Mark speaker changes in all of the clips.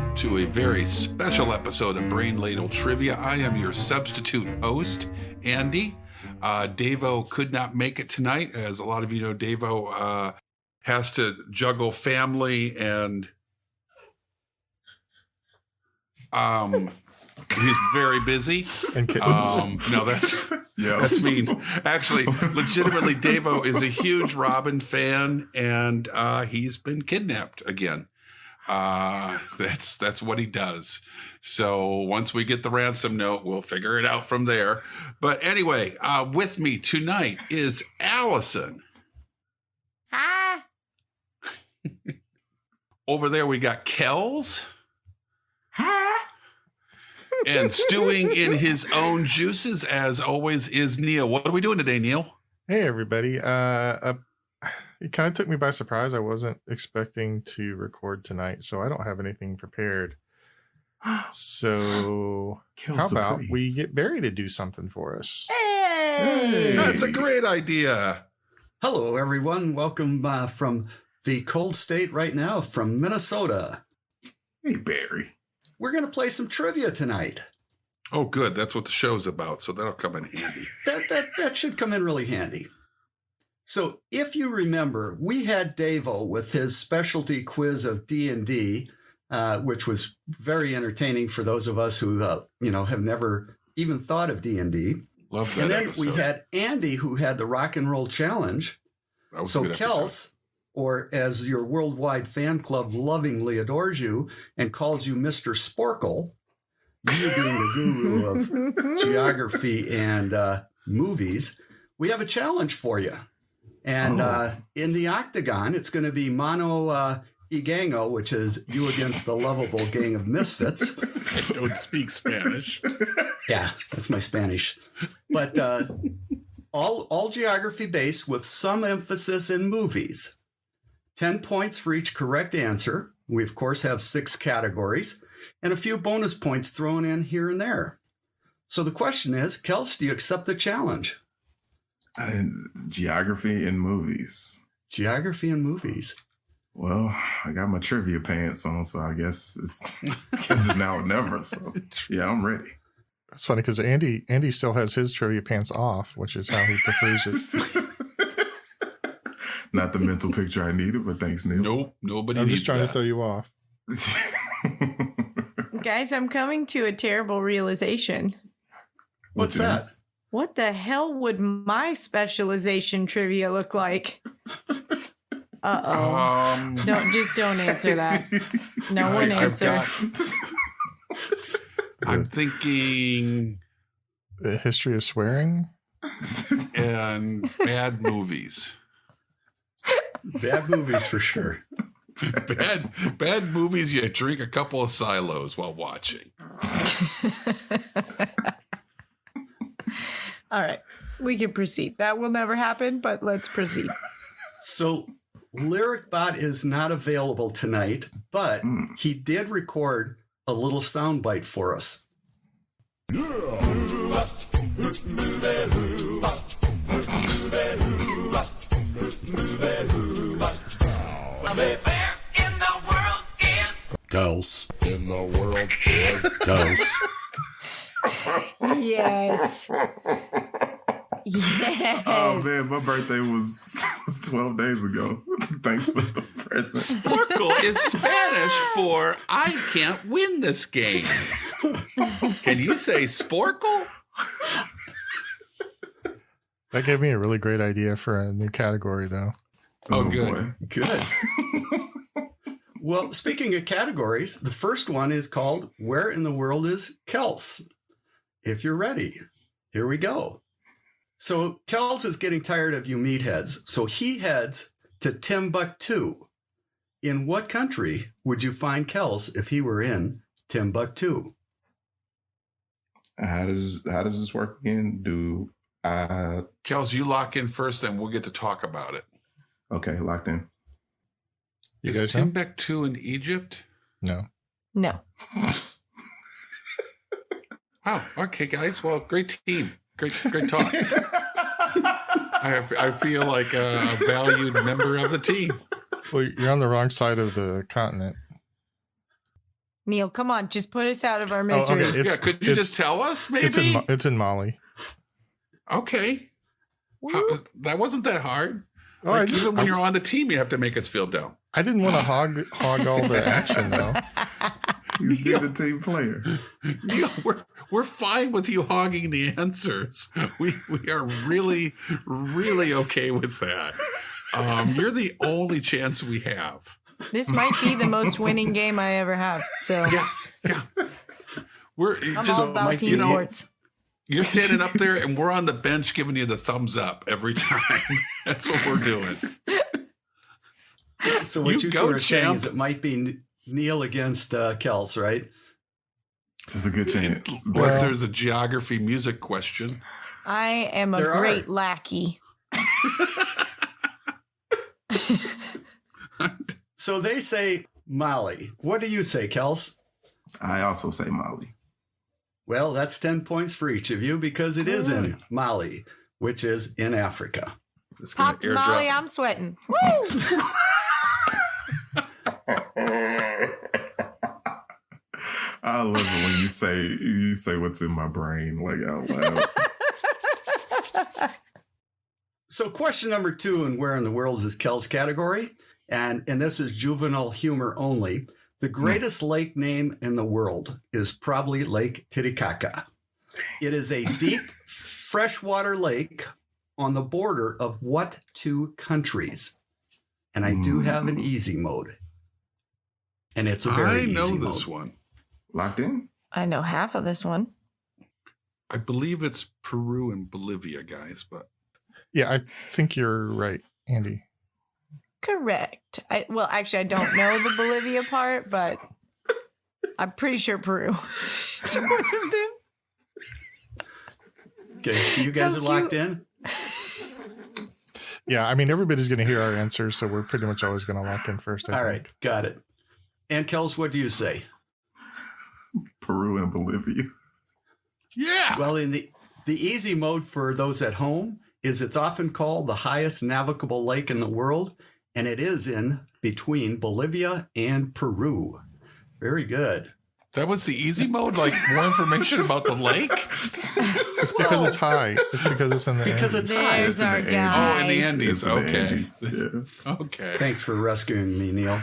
Speaker 1: welcome to a very special episode of Brain Ladle Trivia. I am your substitute host, Andy. Davo could not make it tonight. As a lot of you know, Davo has to juggle family and he's very busy.
Speaker 2: And kittens.
Speaker 1: No, that's mean. Actually, legitimately, Davo is a huge Robin fan, and he's been kidnapped again. That's what he does. So once we get the ransom note, we'll figure it out from there. But anyway, with me tonight is Allison.
Speaker 3: Hi.
Speaker 1: Over there we got Kels.
Speaker 3: Hi.
Speaker 1: And stewing in his own juices, as always, is Neil. What are we doing today, Neil?
Speaker 2: Hey, everybody. It kind of took me by surprise. I wasn't expecting to record tonight, so I don't have anything prepared. So how about we get Barry to do something for us?
Speaker 3: Hey.
Speaker 1: That's a great idea.
Speaker 4: Hello, everyone. Welcome from the cold state right now from Minnesota.
Speaker 5: Hey, Barry.
Speaker 4: We're going to play some trivia tonight.
Speaker 1: Oh, good. That's what the show's about, so that'll come in handy.
Speaker 4: That should come in really handy. So if you remember, we had Davo with his specialty quiz of D&D, which was very entertaining for those of us who, have never even thought of D&D.
Speaker 1: Love that.
Speaker 4: And then
Speaker 1: episode.
Speaker 4: we had Andy, who had the rock and roll challenge.
Speaker 1: That was a
Speaker 4: So
Speaker 1: good episode.
Speaker 4: Kels, or as your worldwide fan club lovingly adores you and calls you Mr. Sporkle, you being the guru of geography and movies, we have a challenge for you. And in the octagon, it's going to be mano y gango, which is you against the lovable gang of misfits.
Speaker 1: I don't speak Spanish.
Speaker 4: Yeah, that's my Spanish. But all geography based with some emphasis in movies. 10 points for each correct answer. We, of course, have 6 categories and a few bonus points thrown in here and there. So the question is, Kels, do you accept the challenge?
Speaker 5: Geography and movies.
Speaker 4: Geography and movies.
Speaker 5: Well, I got my trivia pants on, so I guess it's now or never. So, yeah, I'm ready.
Speaker 2: It's funny because Andy still has his trivia pants off, which is how he prefers it.
Speaker 5: Not the mental picture I needed, but thanks, Neil.
Speaker 1: Nope, nobody
Speaker 2: I'm
Speaker 1: needs
Speaker 2: just trying
Speaker 1: that.
Speaker 2: to throw you off.
Speaker 3: Guys, I'm coming to a terrible realization.
Speaker 4: What's that?
Speaker 3: What the hell would my specialization trivia look like? Uh-oh. Don't answer that. No one answer.
Speaker 1: I'm thinking
Speaker 2: The history of swearing?
Speaker 1: and bad movies.
Speaker 4: Bad movies for sure.
Speaker 1: Bad movies you drink a couple of silos while watching.
Speaker 3: All right. We can proceed. That will never happen, but let's proceed.
Speaker 4: So LyricBot is not available tonight, but he did record a little soundbite for us. Kels.
Speaker 6: In the world is
Speaker 4: Kels.
Speaker 3: Yes. Yes.
Speaker 5: Oh, man, my birthday was 12 days ago. Thanks for the present.
Speaker 1: Sporkle is Spanish for I can't win this game. Can you say Sporkle?
Speaker 2: That gave me a really great idea for a new category, though.
Speaker 1: Oh, good.
Speaker 5: Boy.
Speaker 4: Good. Well, speaking of categories, the first one is called Where in the World is Kels? If you're ready, here we go. So Kels is getting tired of you meatheads, so he heads to Timbuktu. In what country would you find Kels if he were in Timbuktu?
Speaker 5: How does this work again?
Speaker 1: Kels, you lock in first, and we'll get to talk about it.
Speaker 5: Okay, locked in.
Speaker 2: You
Speaker 1: Is
Speaker 2: guys know?
Speaker 1: Timbuktu in Egypt?
Speaker 2: No.
Speaker 3: No.
Speaker 1: Wow. Okay, guys. Well, great team. Great talk. I feel like a valued member of the team.
Speaker 2: Well, you're on the wrong side of the continent.
Speaker 3: Neil, come on, just put us out of our misery.
Speaker 2: okay.
Speaker 1: Yeah, could you just tell us, maybe?
Speaker 2: It's in Mali.
Speaker 1: Okay. That wasn't that hard.
Speaker 2: Oh,
Speaker 1: Like, even when you're on the team, you have to make us feel down.
Speaker 2: I didn't want to hog all the action though.
Speaker 5: He's being a team player.
Speaker 1: Neil, we're fine with you hogging the answers. We are really, really okay with that. You're the only chance we have.
Speaker 3: This might be the most winning game I ever have. So
Speaker 1: Yeah. We're
Speaker 3: I'm
Speaker 1: just
Speaker 3: all about team sports.
Speaker 1: You're standing up there and we're on the bench giving you the thumbs up every time. That's what we're doing.
Speaker 4: So what you
Speaker 1: go,
Speaker 4: two are saying
Speaker 1: champ.
Speaker 4: is it might be Neil against Kels, right?
Speaker 5: There's a good chance.
Speaker 1: Unless there's a geography music question.
Speaker 3: I am a
Speaker 4: There
Speaker 3: great
Speaker 4: are.
Speaker 3: lackey.
Speaker 4: So they say Mali. What do you say, Kels?
Speaker 5: I also say Mali.
Speaker 4: Well, that's 10 points for each of you because it is in Mali, which is in Africa.
Speaker 1: It's gonna
Speaker 3: Pop Molly,
Speaker 1: airdrop.
Speaker 3: I'm sweating. Woo!
Speaker 5: I love it when you say what's in my brain like out loud.
Speaker 4: So question number 2 in Where in the World is Kels category, and this is juvenile humor only. The greatest lake name in the world is probably Lake Titicaca. It is a deep freshwater lake on the border of what 2 countries? And I do have an easy mode. And it's a very
Speaker 1: I know
Speaker 4: easy
Speaker 1: this
Speaker 4: mode.
Speaker 1: one.
Speaker 5: Locked in?
Speaker 3: I know half of this one.
Speaker 1: I believe it's Peru and Bolivia, guys, but
Speaker 2: Yeah, I think you're right, Andy.
Speaker 3: Correct. Well, actually, I don't know the Bolivia part, but I'm pretty sure Peru. It's one of them.
Speaker 4: Okay, so you guys are
Speaker 3: Kels,
Speaker 4: locked in?
Speaker 2: Yeah, I mean everybody's going to hear our answers, so we're pretty much always going to lock in first. I
Speaker 4: All
Speaker 2: think.
Speaker 4: right, got it. And Kels, what do you say?
Speaker 5: Peru and Bolivia.
Speaker 1: yeah.
Speaker 4: Well, in the easy mode for those at home is it's often called the highest navigable lake in the world, and it is in between Bolivia and Peru. Very good.
Speaker 1: That was the easy mode? Like more information about the lake?
Speaker 2: It's because it's high. It's because it's in the
Speaker 4: Because
Speaker 2: Andes.
Speaker 4: it's high.
Speaker 3: There's our
Speaker 5: in the
Speaker 3: guy.
Speaker 1: Oh, in the Andes.
Speaker 5: It's in the
Speaker 1: Okay.
Speaker 5: Andes, yeah.
Speaker 1: Okay.
Speaker 4: Thanks for rescuing me, Neil.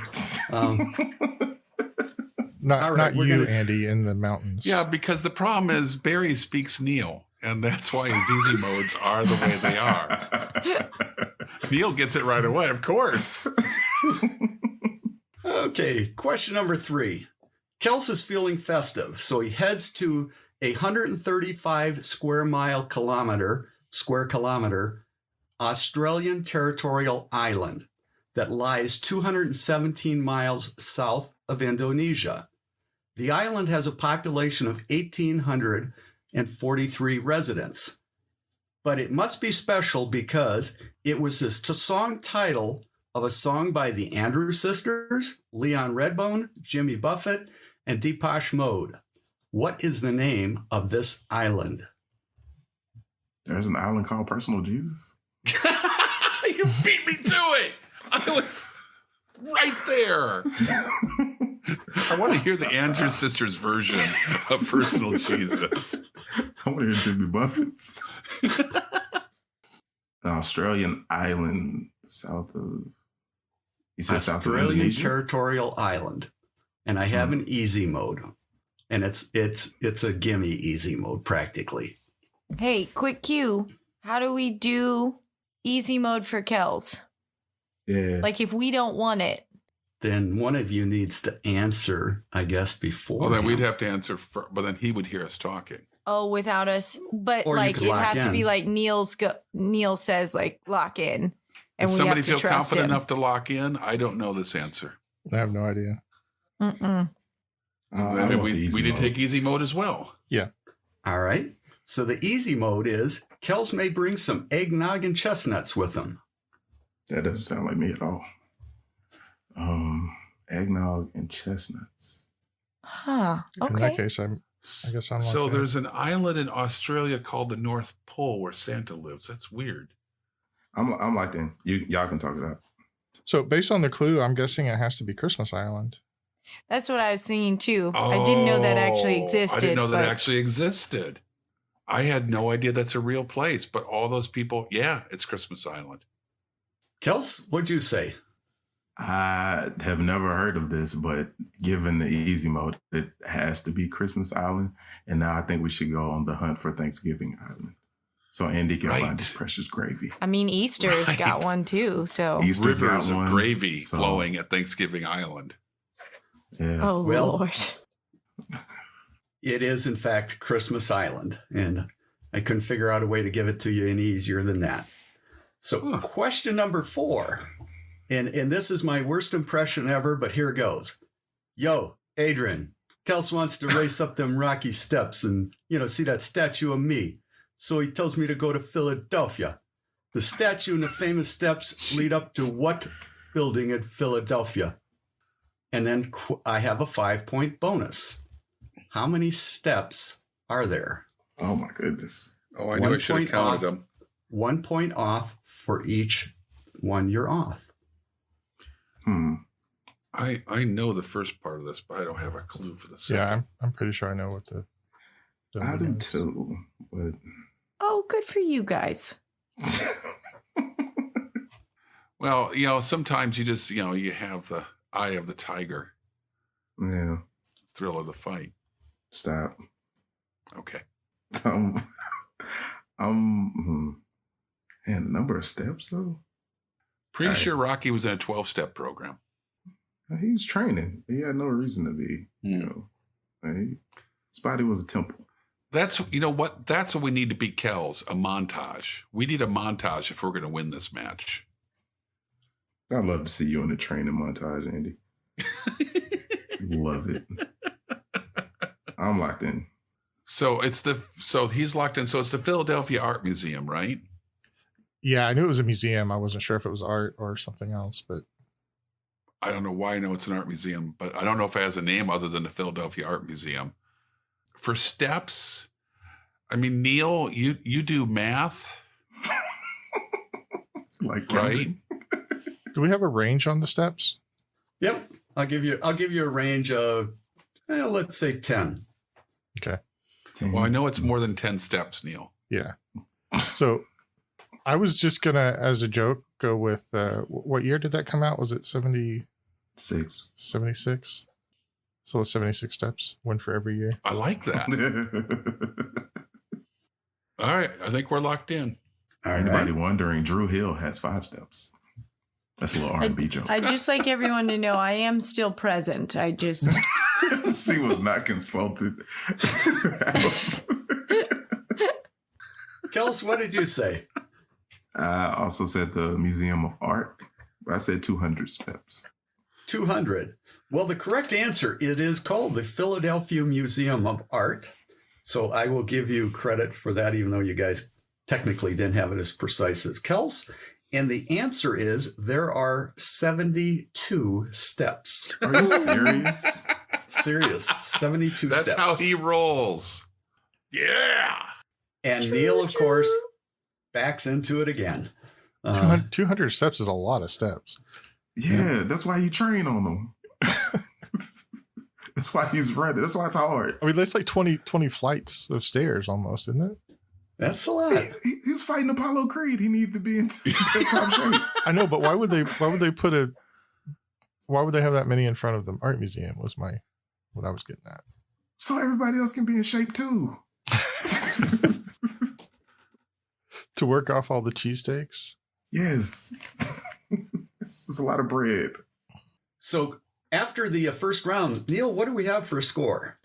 Speaker 2: Not
Speaker 4: All right,
Speaker 2: not
Speaker 4: we're
Speaker 2: you,
Speaker 4: gonna-
Speaker 2: Andy, in the mountains.
Speaker 1: Yeah, because the problem is Barry speaks Neil, and that's why his easy modes are the way they are. Neil gets it right away, of course.
Speaker 4: Okay, question number 3. Kels is feeling festive, so he heads to a 135 square kilometer Australian territorial island that lies 217 miles south of Indonesia. The island has a population of 1,843 residents, but it must be special because it was the song title of a song by the Andrews Sisters, Leon Redbone, Jimmy Buffett, and Depeche Mode. What is the name of this island?
Speaker 5: There's an island called Personal Jesus.
Speaker 1: You beat me to it. I was right there. I want to hear the Andrews Sisters version of Personal Jesus.
Speaker 5: I want to hear Jimmy Buffett's. An Australian island south of. You said south of
Speaker 4: Australian
Speaker 5: Indonesia.
Speaker 4: territorial island. And I have an easy mode. And it's a gimme easy mode practically.
Speaker 3: Hey, quick cue. How do we do easy mode for Kels?
Speaker 5: Yeah.
Speaker 3: Like if we don't want it.
Speaker 4: Then one of you needs to answer, I guess, before.
Speaker 1: Well, then we'd
Speaker 4: him.
Speaker 1: have to answer, but then he would hear us talking.
Speaker 3: Oh, without us. But
Speaker 4: Or you
Speaker 3: like
Speaker 4: could
Speaker 3: it'd
Speaker 4: lock
Speaker 3: have to be
Speaker 4: in.
Speaker 3: like Neil says, like lock in. And
Speaker 1: Does
Speaker 3: we
Speaker 1: somebody
Speaker 3: have to
Speaker 1: feel
Speaker 3: trust
Speaker 1: confident
Speaker 3: him.
Speaker 1: enough to lock in? I don't know this answer.
Speaker 2: I have no idea.
Speaker 3: Mm-mm.
Speaker 5: I
Speaker 1: Then
Speaker 5: want the easy
Speaker 1: we did
Speaker 5: mode.
Speaker 1: take easy mode as well.
Speaker 4: All right. So the easy mode is Kels may bring some eggnog and chestnuts with him.
Speaker 5: That doesn't sound like me at all. Eggnog and chestnuts.
Speaker 3: Huh.
Speaker 2: In that
Speaker 3: Okay.
Speaker 2: case, I guess I'm.
Speaker 1: So
Speaker 2: locked in.
Speaker 1: there's an island in Australia called the North Pole where Santa lives. That's weird.
Speaker 5: I'm locked in. Y'all can talk it out.
Speaker 2: So based on the clue, I'm guessing it has to be Christmas Island.
Speaker 3: That's what I was thinking too. I didn't know that actually existed.
Speaker 1: I didn't know that
Speaker 3: but
Speaker 1: actually existed. I had no idea that's a real place, but all those people, yeah, it's Christmas Island.
Speaker 4: Kels, what'd you say?
Speaker 5: I have never heard of this, but given the easy mode, it has to be Christmas Island. And now I think we should go on the hunt for Thanksgiving Island. So Andy can
Speaker 1: Right.
Speaker 5: find his precious gravy.
Speaker 3: I mean, Easter's
Speaker 1: Right.
Speaker 3: got one too. So
Speaker 5: Easter's got
Speaker 1: Rivers of
Speaker 5: one,
Speaker 1: gravy
Speaker 5: so,
Speaker 1: flowing at Thanksgiving Island.
Speaker 5: Yeah.
Speaker 3: oh
Speaker 4: Well-
Speaker 3: Lord.
Speaker 4: It is, in fact, Christmas Island, and I couldn't figure out a way to give it to you any easier than that. So,
Speaker 1: Huh.
Speaker 4: question number 4, and this is my worst impression ever, but here goes. Yo, Adrian, Kels wants to race up them rocky steps and, see that statue of me. So he tells me to go to Philadelphia. The statue and the famous steps lead up to what building in Philadelphia? And then I have a 5-point bonus. How many steps are there?
Speaker 5: Oh my goodness.
Speaker 1: Oh, I knew I should have
Speaker 4: 1 point
Speaker 1: counted
Speaker 4: off.
Speaker 1: them.
Speaker 4: 1 point off for each one you're off.
Speaker 1: I know the first part of this, but I don't have a clue for the second.
Speaker 2: Yeah, I'm pretty sure I know what the
Speaker 5: I do
Speaker 2: building is.
Speaker 5: too. But
Speaker 3: Oh, good for you guys.
Speaker 1: Well, sometimes you just, you have the eye of the tiger,
Speaker 5: yeah,
Speaker 1: thrill of the fight.
Speaker 5: stop.
Speaker 1: Okay.
Speaker 5: Um, and number of steps though.
Speaker 1: Pretty
Speaker 2: All right.
Speaker 1: sure Rocky was in a 12-step program.
Speaker 5: He was training. He had no reason to be. His body was a temple.
Speaker 1: That's, what? That's what we need to beat Kels, a montage. We need a montage if we're going to win this match.
Speaker 5: I'd love to see you in the training montage, Andy. Love it. I'm locked in.
Speaker 1: So he's locked in. So it's the Philadelphia Art Museum, right?
Speaker 2: Yeah, I knew it was a museum. I wasn't sure if it was art or something else, but
Speaker 1: I don't know why I know it's an art museum, but I don't know if it has a name other than the Philadelphia Art Museum. For steps, I mean, Neil, you do math,
Speaker 5: Like
Speaker 1: right?
Speaker 5: counting.
Speaker 2: do we have a range on the steps?
Speaker 4: Yep. I'll give you a range of, let's say 10.
Speaker 2: Okay.
Speaker 5: 10.
Speaker 1: Well, I know it's more than 10 steps, Neil.
Speaker 2: Yeah. So I was just gonna, as a joke, go with what year did that come out? Was it
Speaker 5: 6.
Speaker 2: 76? So it's 76 steps, one for every year.
Speaker 1: I like that. All right. I think we're locked in.
Speaker 4: All
Speaker 5: Anybody
Speaker 4: right.
Speaker 5: wondering, Drew Hill has 5 steps. That's a little R&B joke.
Speaker 3: I'd just like everyone to know I am still present. I just
Speaker 5: She was not consulted.
Speaker 4: Kels, what did you say?
Speaker 5: I also said the Museum of Art. I said 200 steps.
Speaker 4: 200. Well, the correct answer, it is called the Philadelphia Museum of Art. So I will give you credit for that, even though you guys technically didn't have it as precise as Kels. And the answer is there are 72 steps.
Speaker 5: Are you serious?
Speaker 4: Serious, 72
Speaker 1: That's
Speaker 4: steps.
Speaker 1: how he rolls. Yeah.
Speaker 4: And Neil, of course, backs into it again.
Speaker 2: 200 steps is a lot of steps.
Speaker 5: Yeah, that's why you train on them. That's why he's ready. That's why it's hard.
Speaker 2: I mean, that's like 20 flights of stairs almost, isn't it?
Speaker 4: That's a lot.
Speaker 5: He's fighting Apollo Creed. He needed to be in tip-top shape.
Speaker 2: I know, but why would they have that many in front of the art museum was what I was getting at.
Speaker 5: So everybody else can be in shape too.
Speaker 2: To work off all the cheesesteaks?
Speaker 5: Yes. It's a lot of bread.
Speaker 4: So after the first round, Neil, what do we have for a score?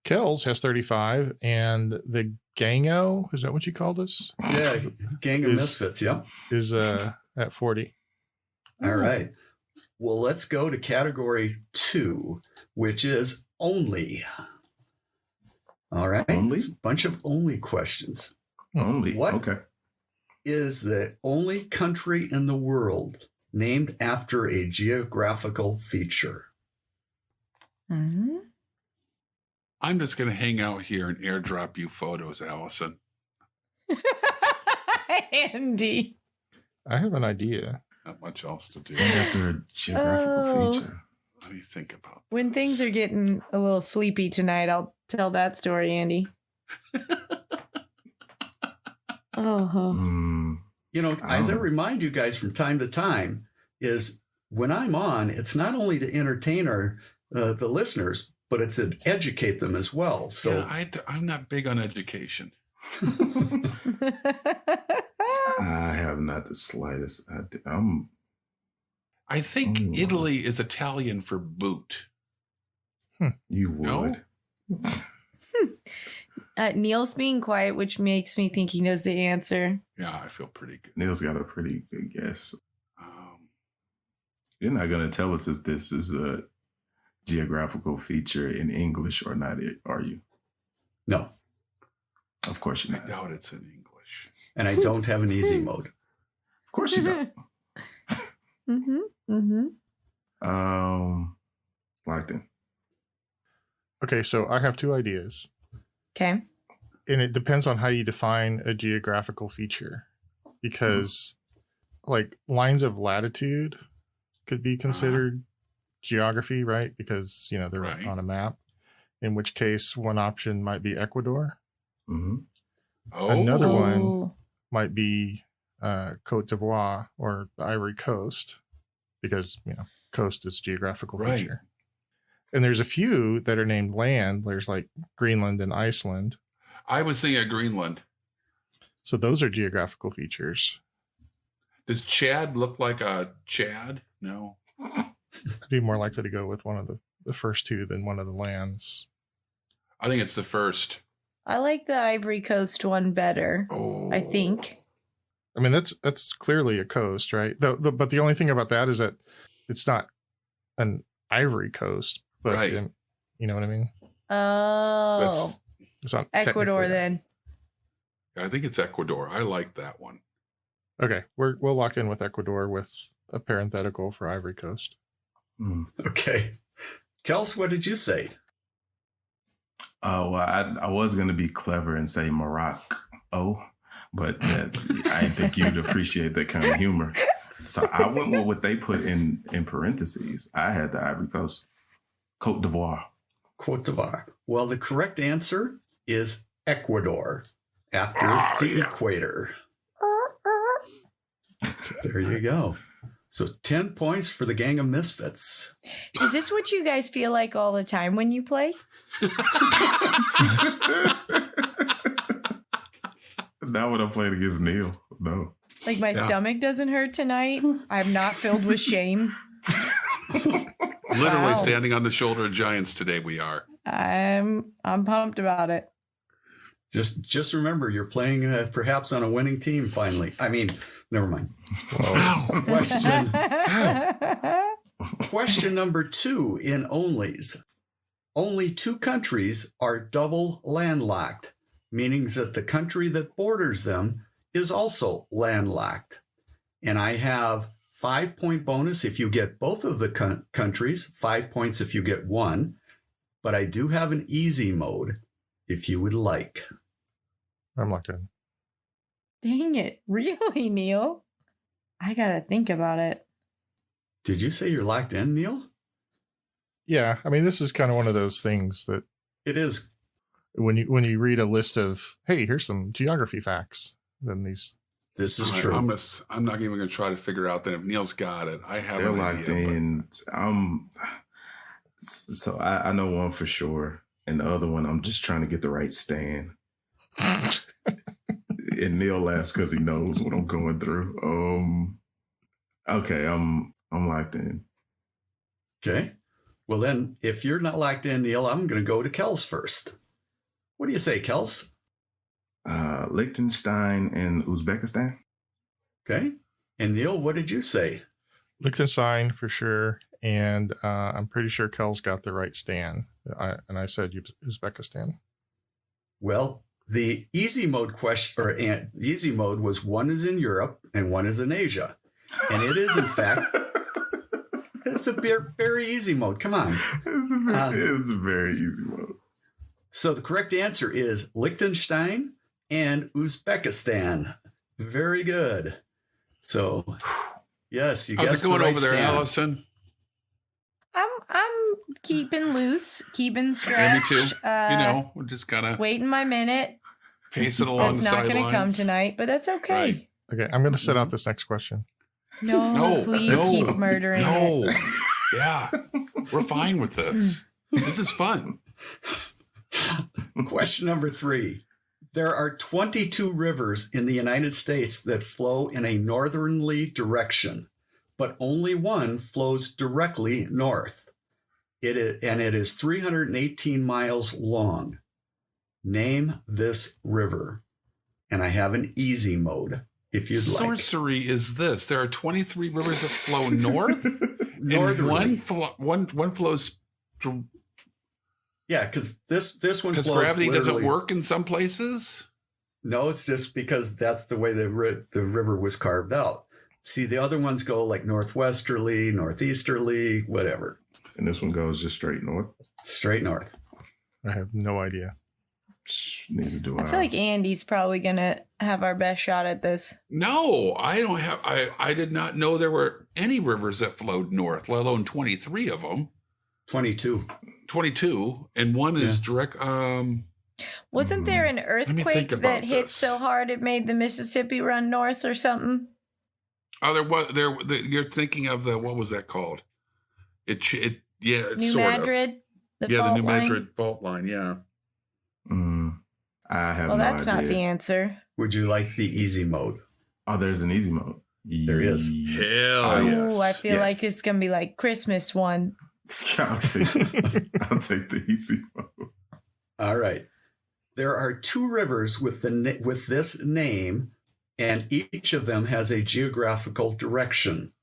Speaker 2: Kels has 35, and the Gango, is that what you called us?
Speaker 4: Yeah, Gang of
Speaker 2: Is-
Speaker 4: Misfits, yeah.
Speaker 2: Is at 40.
Speaker 4: All right. Well, let's go to category 2, which is only. All right.
Speaker 5: Only?
Speaker 4: It's a bunch of only questions.
Speaker 5: Only.
Speaker 4: What?
Speaker 5: Okay.
Speaker 4: Is the only country in the world named after a geographical feature?
Speaker 3: Mhm.
Speaker 1: I'm just going to hang out here and airdrop you photos, Allison.
Speaker 3: Andy.
Speaker 2: I have an idea.
Speaker 1: Not much else to do.
Speaker 5: Named after a geographical
Speaker 3: Oh.
Speaker 5: feature.
Speaker 1: Let me think about
Speaker 3: When things are getting a little sleepy tonight, I'll tell that story, Andy. Oh.
Speaker 4: You know, as I remind you guys from time to time, is when I'm on, it's not only to entertain the listeners, but it's to educate them as well. So
Speaker 1: yeah, I'm not big on education.
Speaker 5: I have not the slightest idea.
Speaker 1: I think Italy is Italian for boot.
Speaker 5: You would.
Speaker 1: No?
Speaker 3: Neil's being quiet, which makes me think he knows the answer.
Speaker 1: Yeah, I feel pretty good.
Speaker 5: Neil's got a pretty good guess. You're not going to tell us if this is a geographical feature in English or not, are you?
Speaker 4: No.
Speaker 5: Of course you're
Speaker 1: I
Speaker 5: not.
Speaker 1: doubt it's in English.
Speaker 4: And I don't have an easy mode.
Speaker 5: Of course you don't. Locked in.
Speaker 2: Okay, so I have two ideas.
Speaker 3: Okay.
Speaker 2: And it depends on how you define a geographical feature. Because like lines of latitude could be considered geography, right? Because, you know, they're on a map. In which case, one option might be Ecuador. Another one might be Cote d'Ivoire or the Ivory Coast, because, you know, coast is a geographical feature. And there's a few that are named land. There's like Greenland and Iceland.
Speaker 1: I was thinking of Greenland.
Speaker 2: So those are geographical features.
Speaker 1: Does Chad look like a Chad? No.
Speaker 2: I'd be more likely to go with one of the first two than one of the lands.
Speaker 1: I think it's the first.
Speaker 3: I like the Ivory Coast one better. I think.
Speaker 2: I mean, that's clearly a coast, right? But the only thing about that is that it's not an Ivory Coast, but you know what I mean?
Speaker 3: Oh,
Speaker 2: it's not
Speaker 3: Ecuador then.
Speaker 1: I think it's Ecuador. I like that one.
Speaker 2: Okay, we'll lock in with Ecuador with a parenthetical for Ivory Coast.
Speaker 4: Okay. Kels, what did you say?
Speaker 5: Oh, well, I was going to be clever and say Morocco, but I didn't think you'd appreciate that kind of humor. So I went with what they put in parentheses. I had the Ivory Coast. Cote d'Ivoire.
Speaker 4: Cote d'Ivoire. Well, the correct answer is Ecuador, after the equator. There you go. So 10 points for the gang of misfits.
Speaker 3: Is this what you guys feel like all the time when you play?
Speaker 5: Not when I'm playing against Neil. No.
Speaker 3: Like my stomach doesn't hurt tonight. I'm not filled with shame.
Speaker 1: Literally standing on the shoulder of giants today. We are. I'm
Speaker 3: pumped about it.
Speaker 4: Just remember, you're playing perhaps on a winning team finally. I mean, never mind. Question number 2 in onlys. Only 2 countries are double landlocked, meaning that the country that borders them is also landlocked. And I have 5-point bonus if you get both of the countries, 5 points if you get one. But I do have an easy mode if you would like.
Speaker 2: I'm locked in.
Speaker 3: Dang it. Really, Neil? I got to think about it.
Speaker 4: Did you say you're locked in, Neil?
Speaker 2: Yeah. I mean, this is kind of one of those things that
Speaker 4: it is.
Speaker 2: When you read a list of, hey, here's some geography facts, then this
Speaker 4: is true.
Speaker 1: I'm not even going to try to figure out that if Neil's got it. I have
Speaker 5: They're
Speaker 1: an
Speaker 5: locked
Speaker 1: idea,
Speaker 5: in. So I know one for sure, and the other one I'm just trying to get the right stand. And Neil laughs because he knows what I'm going through. Okay, I'm locked in.
Speaker 4: Okay. Well, then, if you're not locked in, Neil, I'm going to go to Kels first. What do you say, Kels?
Speaker 5: Liechtenstein and Uzbekistan.
Speaker 4: Okay. And Neil, what did you say?
Speaker 2: Liechtenstein for sure. And I'm pretty sure Kels got the right stand. I said Uzbekistan.
Speaker 4: Well, the easy mode easy mode was one is in Europe and one is in Asia. And it is, in fact, it's a very easy mode. Come on.
Speaker 5: It's a very easy mode.
Speaker 4: So the correct answer is Liechtenstein and Uzbekistan. Very good. So, yes, you guessed
Speaker 1: how's it going
Speaker 4: the right
Speaker 1: over there,
Speaker 4: stand.
Speaker 1: Allison?
Speaker 3: I'm keeping loose, keeping
Speaker 1: Yeah, me
Speaker 3: stretched.
Speaker 1: too. We're just kind of
Speaker 3: Waiting my minute.
Speaker 1: pacing along
Speaker 3: That's
Speaker 1: the
Speaker 3: not
Speaker 1: sidelines.
Speaker 3: going to come tonight, but that's okay.
Speaker 1: Right.
Speaker 2: Okay, I'm going to set out this next question.
Speaker 3: No, please keep murdering
Speaker 1: No.
Speaker 3: it.
Speaker 1: Yeah. We're fine with this. This is fun.
Speaker 4: Question number 3. There are 22 rivers in the United States that flow in a northerly direction, but only one flows directly north. It is 318 miles long. Name this river. And I have an easy mode if you'd like.
Speaker 1: Sorcery is this. There are 23 rivers that flow north.
Speaker 4: Northerly.
Speaker 1: And one flows
Speaker 4: Yeah, because this one
Speaker 1: because
Speaker 4: flows
Speaker 1: gravity doesn't
Speaker 4: literally-
Speaker 1: work in some places.
Speaker 4: No, it's just because that's the way the river was carved out. See, the other ones go like northwesterly, northeasterly, whatever.
Speaker 5: And this one goes just straight north.
Speaker 4: Straight north.
Speaker 2: I have no idea.
Speaker 5: Neither do I.
Speaker 3: I feel like Andy's probably going to have our best shot at this.
Speaker 1: No, I don't have. I did not know there were any rivers that flowed north, let alone 23 of them.
Speaker 4: 22.
Speaker 1: 22, and one is direct.
Speaker 3: Wasn't there an
Speaker 1: me
Speaker 3: earthquake
Speaker 1: think about
Speaker 3: that hit
Speaker 1: this.
Speaker 3: so hard it made the Mississippi run north or something?
Speaker 1: Oh, there was there. You're thinking of the what was that called? It's
Speaker 3: New
Speaker 1: sort
Speaker 3: Madrid?
Speaker 1: of.
Speaker 3: The
Speaker 1: Yeah, the
Speaker 3: fault
Speaker 1: New
Speaker 3: line?
Speaker 1: Madrid fault line. Yeah.
Speaker 5: I have
Speaker 3: Well,
Speaker 5: no
Speaker 3: that's
Speaker 5: idea.
Speaker 3: not the answer.
Speaker 4: Would you like the easy mode?
Speaker 5: Oh, there's an easy mode.
Speaker 4: There is.
Speaker 1: Hell yes.
Speaker 3: Oh, I feel
Speaker 5: Yes.
Speaker 3: like it's going to be like Christmas one.
Speaker 5: I'll take the easy mode.
Speaker 4: All right. There are 2 rivers with this name, and each of them has a geographical direction.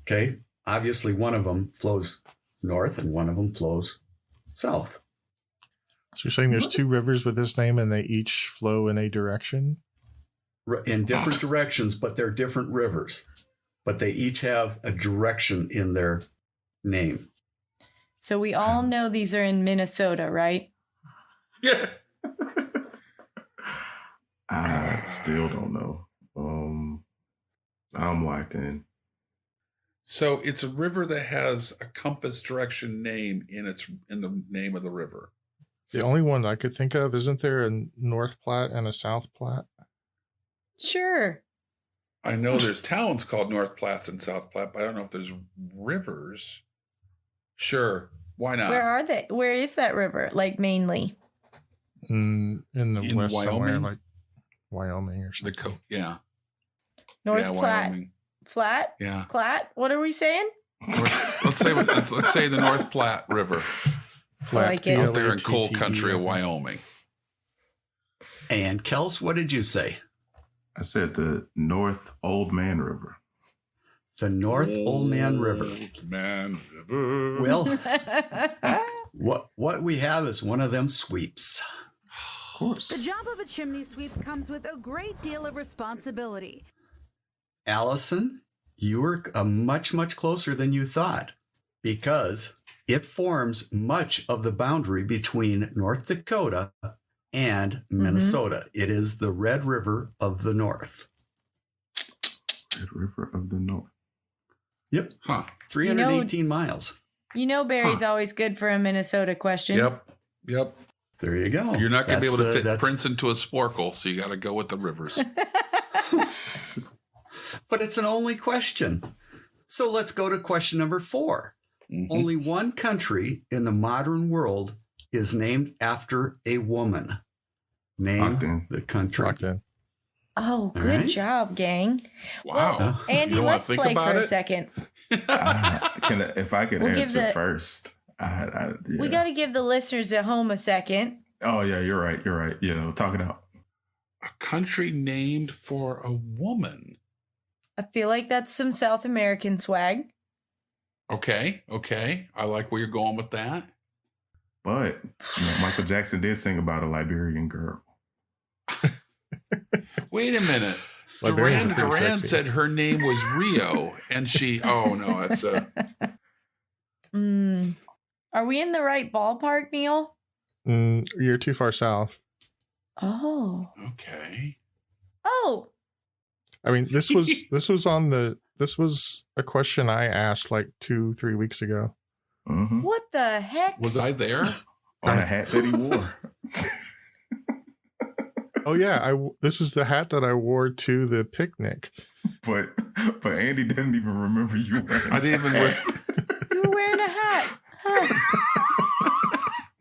Speaker 4: Okay? Obviously, one of them flows north and one of them flows south.
Speaker 2: So you're saying there's 2 rivers with this name and they each flow in a direction?
Speaker 4: In different directions, but they're different rivers. But they each have a direction in their name.
Speaker 3: So we all know these are in Minnesota, right?
Speaker 1: Yeah.
Speaker 5: I still don't know. I'm locked in.
Speaker 1: So it's a river that has a compass direction name in the name of the river.
Speaker 2: The only one I could think of, isn't there a North Platte and a South Platte?
Speaker 3: Sure.
Speaker 1: I know there's towns called North Platte and South Platte, but I don't know if there's rivers. Sure, why not?
Speaker 3: Where are they? Where is that river? Like mainly?
Speaker 2: In the
Speaker 1: In
Speaker 2: west somewhere,
Speaker 1: Wyoming?
Speaker 2: like Wyoming or something.
Speaker 1: Yeah.
Speaker 3: North
Speaker 1: yeah,
Speaker 3: Platte.
Speaker 1: Wyoming.
Speaker 3: Flat?
Speaker 1: Yeah.
Speaker 3: Platte? What are we saying?
Speaker 1: let's say the North Platte River
Speaker 3: Like it.
Speaker 1: out there in coal
Speaker 2: PLATTE.
Speaker 1: country of Wyoming.
Speaker 4: And Kels, what did you say?
Speaker 5: I said the North Old Man River.
Speaker 4: The North Old Man River.
Speaker 1: Old Man River.
Speaker 4: Well, what we have is one of them sweeps.
Speaker 5: Of course.
Speaker 6: The job of a chimney sweep comes with a great deal of responsibility.
Speaker 4: Allison, you were much, much closer than you thought because it forms much of the boundary between North Dakota and Minnesota. It is the Red River of the North.
Speaker 5: Red River of the North.
Speaker 4: Yep.
Speaker 1: Huh.
Speaker 4: 318 miles.
Speaker 3: You know Barry's always good for a Minnesota question.
Speaker 1: Yep.
Speaker 4: There you go.
Speaker 1: You're not going to be able to fit
Speaker 4: that's-
Speaker 1: Prince into a sporkle, so you got to go with the rivers.
Speaker 4: But it's an only question. So let's go to question number 4.
Speaker 1: Mhm.
Speaker 4: Only one country in the modern world is named after a woman. Name
Speaker 5: Locked in.
Speaker 4: the country.
Speaker 2: Locked in.
Speaker 3: Oh, good
Speaker 4: right.
Speaker 3: job, gang.
Speaker 1: Wow.
Speaker 3: Well, Andy,
Speaker 1: You don't wanna
Speaker 3: let's
Speaker 1: think
Speaker 3: play
Speaker 1: about
Speaker 3: for a
Speaker 1: it?
Speaker 3: second.
Speaker 5: If I could
Speaker 3: We'll give
Speaker 5: answer
Speaker 3: the-
Speaker 5: first. Yeah.
Speaker 3: We got to give the listeners at home a second.
Speaker 5: Oh, yeah, you're right. Talk it out.
Speaker 1: A country named for a woman.
Speaker 3: I feel like that's some South American swag.
Speaker 1: Okay. I like where you're going with that.
Speaker 5: But Michael Jackson did sing about a Liberian girl.
Speaker 1: Wait a minute.
Speaker 2: Liberians are
Speaker 1: Duran
Speaker 2: pretty
Speaker 1: Duran
Speaker 2: sexy.
Speaker 1: said her name was Rio, and she. Oh no, it's a.
Speaker 3: Are we in the right ballpark, Neil?
Speaker 2: You're too far south.
Speaker 3: Oh.
Speaker 1: Okay.
Speaker 3: Oh.
Speaker 2: I mean, this was a question I asked like 2-3 weeks ago.
Speaker 5: Mm-hmm.
Speaker 3: What the heck?
Speaker 1: Was I there?
Speaker 5: On a hat that he wore.
Speaker 2: Oh yeah, this is the hat that I wore to the picnic.
Speaker 5: But Andy doesn't even remember you wearing
Speaker 1: I didn't even wear.
Speaker 3: You were wearing a hat. Huh.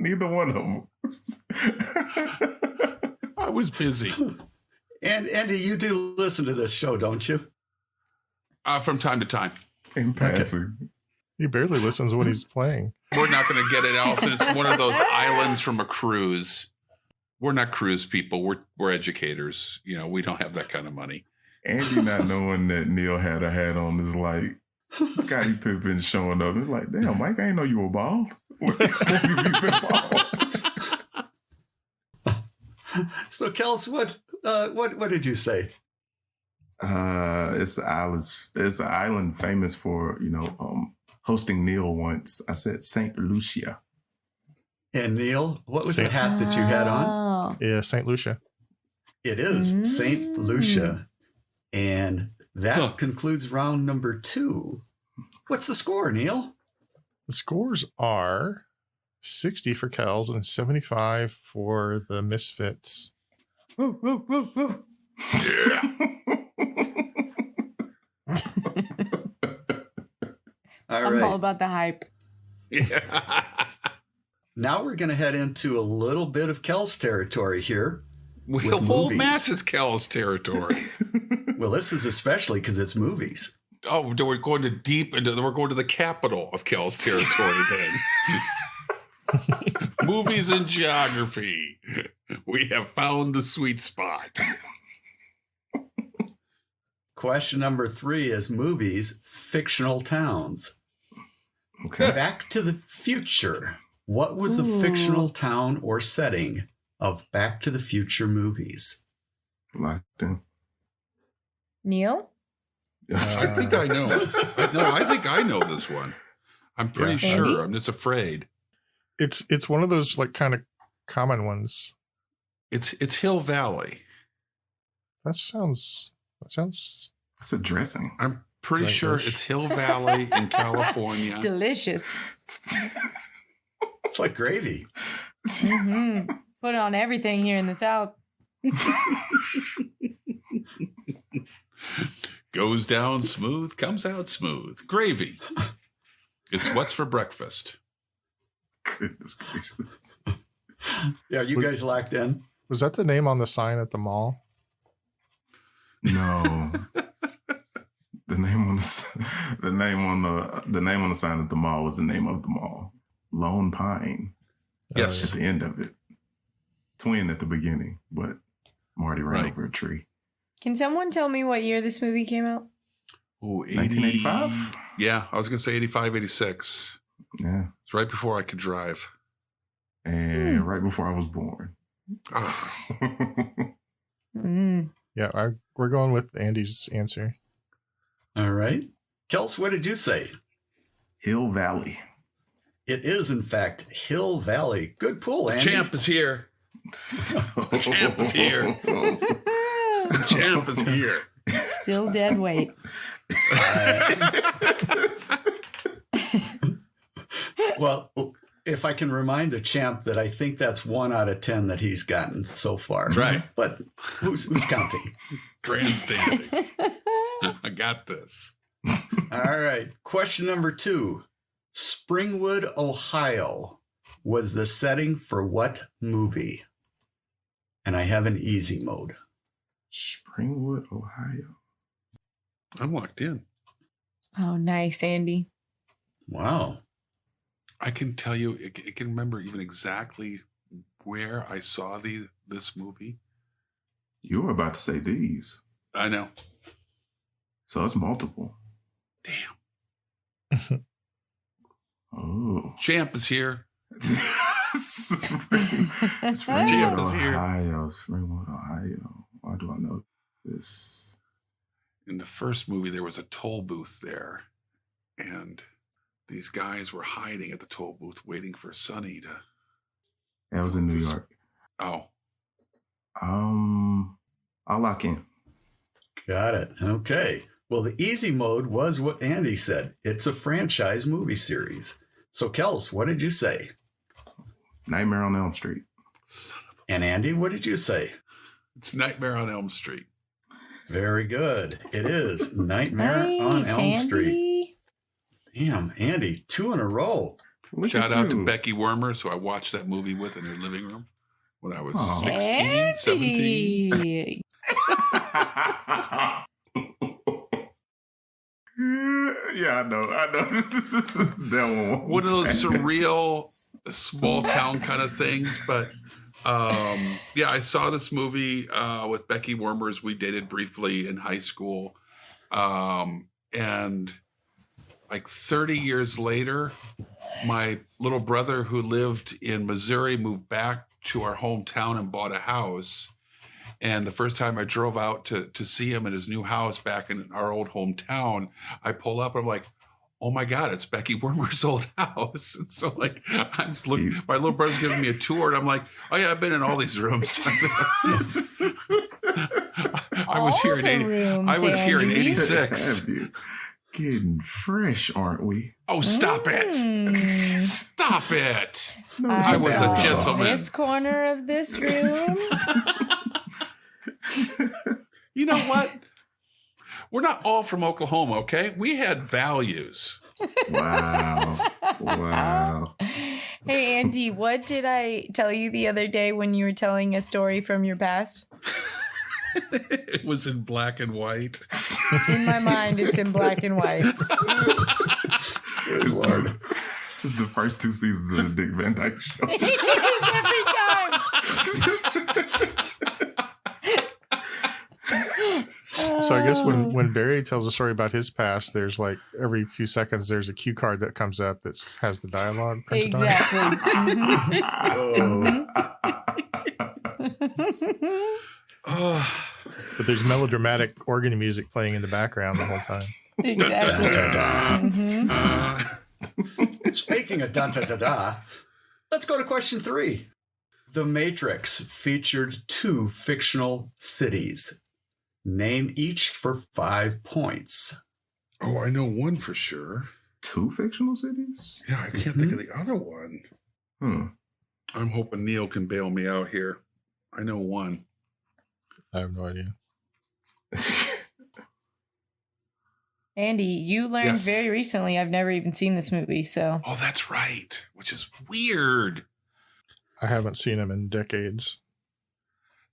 Speaker 5: Neither one of them.
Speaker 1: I was busy.
Speaker 4: And Andy, you do listen to this show, don't you?
Speaker 1: From time to time.
Speaker 5: In passing.
Speaker 2: He barely listens when he's playing.
Speaker 1: We're not going to get it, Allison. It's one of those islands from a cruise. We're not cruise people. We're educators. You know, we don't have that kind of money.
Speaker 5: Andy not knowing that Neil had a hat on is like Scottie Pippen showing up. It's like, damn, Mike, I didn't know you were bald. You've been bald.
Speaker 4: So, Kels, what did you say?
Speaker 5: It's an island famous for, hosting Neil once. I said St. Lucia.
Speaker 4: And Neil, what was the hat that you had on?
Speaker 3: Oh.
Speaker 2: Yeah, St. Lucia.
Speaker 4: It is St. Lucia. And that concludes round number 2. What's the score, Neil?
Speaker 2: The scores are 60 for Kels and 75 for the Misfits.
Speaker 3: Woo, woo, woo, woo.
Speaker 1: Yeah.
Speaker 4: All
Speaker 3: I'm
Speaker 4: right.
Speaker 3: all about the hype.
Speaker 1: Yeah.
Speaker 4: Now we're going to head into a little bit of Kels territory here.
Speaker 1: The
Speaker 4: With
Speaker 1: whole
Speaker 4: movies.
Speaker 1: match is Kel's territory.
Speaker 4: Well, this is especially because it's movies.
Speaker 1: Oh, we're going to deep into. We're going to the capital of Kel's territory then. Movies and geography. We have found the sweet spot.
Speaker 4: Question number 3 is movies, fictional towns.
Speaker 5: Okay.
Speaker 4: Back to the Future. What was the fictional town or setting of Back to the Future movies?
Speaker 5: Locked in.
Speaker 3: Neil?
Speaker 1: I think I know. I think I know this one. I'm pretty
Speaker 2: Yeah.
Speaker 1: sure.
Speaker 3: Andy?
Speaker 1: I'm just afraid.
Speaker 2: It's one of those like kind of common ones.
Speaker 1: It's Hill Valley.
Speaker 2: That sounds
Speaker 5: It's a dressing.
Speaker 1: I'm pretty
Speaker 2: Right,
Speaker 1: sure
Speaker 2: Bush.
Speaker 1: it's Hill Valley in California.
Speaker 3: Delicious.
Speaker 4: It's like gravy.
Speaker 3: Mhm. Put it on everything here in the South.
Speaker 1: Goes down smooth, comes out smooth. Gravy. It's what's for breakfast.
Speaker 5: Goodness gracious.
Speaker 4: Yeah, you guys locked in?
Speaker 2: Was that the name on the sign at the mall?
Speaker 5: No. The name on the sign at the mall was the name of the mall. Lone Pine.
Speaker 1: Yes.
Speaker 5: At the end of it. Twin at the beginning, but Marty ran
Speaker 1: Right.
Speaker 5: over a tree.
Speaker 3: Can someone tell me what year this movie came out?
Speaker 1: Oh,
Speaker 5: 1985?
Speaker 1: Yeah, I was going to say 85, 86.
Speaker 5: Yeah.
Speaker 1: It's right before I could drive.
Speaker 5: And right before I was born.
Speaker 3: Mm.
Speaker 2: Yeah, we're going with Andy's answer.
Speaker 4: All right. Kels, what did you say?
Speaker 5: Hill Valley.
Speaker 4: It is, in fact, Hill Valley. Good pull, Andy.
Speaker 1: Champ is here. Champ is here. Champ is here.
Speaker 3: Still dead weight.
Speaker 4: Well, if I can remind the champ that I think that's 1 out of 10 that he's gotten so far.
Speaker 1: Right.
Speaker 4: But who's counting?
Speaker 1: Grandstanding. I got this.
Speaker 4: All right. Question number 2. Springwood, Ohio was the setting for what movie? And I have an easy mode.
Speaker 5: Springwood, Ohio.
Speaker 1: I'm locked in.
Speaker 3: Oh, nice, Andy.
Speaker 4: Wow.
Speaker 1: I can tell you, I can remember even exactly where I saw this movie.
Speaker 5: You were about to say these.
Speaker 1: I know.
Speaker 5: So it's multiple.
Speaker 1: Damn.
Speaker 5: Oh.
Speaker 1: Champ is here.
Speaker 5: Springwood,
Speaker 1: Champ is here.
Speaker 5: Ohio. Springwood, Ohio. Why do I know this?
Speaker 1: In the first movie, there was a toll booth there. And these guys were hiding at the toll booth waiting for Sonny to...
Speaker 5: That was in New York.
Speaker 1: Oh.
Speaker 5: I'll lock in.
Speaker 4: Got it. Okay. Well, the easy mode was what Andy said. It's a franchise movie series. So, Kels, what did you say?
Speaker 5: Nightmare on Elm Street.
Speaker 1: Son of
Speaker 4: And Andy, what did you say?
Speaker 1: It's Nightmare on Elm Street.
Speaker 4: Very good. It is Nightmare on
Speaker 3: Nice,
Speaker 4: Elm Street.
Speaker 3: Andy.
Speaker 4: Damn, Andy, 2 in a row.
Speaker 5: Look
Speaker 1: Shout
Speaker 5: at
Speaker 1: out to
Speaker 5: you.
Speaker 1: Becky Wormers, who I watched that movie with in her living room when I was
Speaker 5: Oh.
Speaker 1: 16, 17.
Speaker 3: Andy.
Speaker 5: Yeah, I know. That one.
Speaker 1: One of those surreal, small town kind of things. But yeah, I saw this movie with Becky Wormers. We dated briefly in high school. And like 30 years later, my little brother who lived in Missouri moved back to our hometown and bought a house. And the first time I drove out to see him in his new house back in our old hometown, I pull up and I'm like, oh my God, it's Becky Wormer's old house. And so like, I'm just looking, my little brother's giving me a tour and I'm like, oh yeah, I've been in all these rooms. I was here in 86.
Speaker 5: Have you? Getting fresh, aren't we?
Speaker 1: Oh, stop it. Stop it. I was a gentleman.
Speaker 3: This corner of this room.
Speaker 1: You know what? We're not all from Oklahoma, okay? We had values.
Speaker 5: Wow. Wow.
Speaker 3: Hey, Andy, what did I tell you the other day when you were telling a story from your past?
Speaker 1: It was in black and white.
Speaker 3: In my mind, it's in black and white.
Speaker 5: It's the first 2 seasons of the Dick Van Dyke Show.
Speaker 3: Every time.
Speaker 2: So I guess when Barry tells a story about his past, there's like every few seconds there's a cue card that comes up that has the dialogue printed on it.
Speaker 3: Exactly.
Speaker 1: Oh.
Speaker 2: But there's melodramatic organ music playing in the background the whole time.
Speaker 3: Exactly.
Speaker 4: Speaking of da-da-da-da, let's go to question 3. The Matrix featured 2 fictional cities. Name each for 5 points.
Speaker 1: Oh, I know one for sure.
Speaker 5: 2 fictional cities?
Speaker 1: Yeah, I can't think of the other one. I'm hoping Neil can bail me out here. I know one.
Speaker 2: I have no idea.
Speaker 3: Andy, you learned
Speaker 1: Yes.
Speaker 3: very recently. I've never even seen this movie, so.
Speaker 1: Oh, that's right. Which is weird.
Speaker 2: I haven't seen him in decades.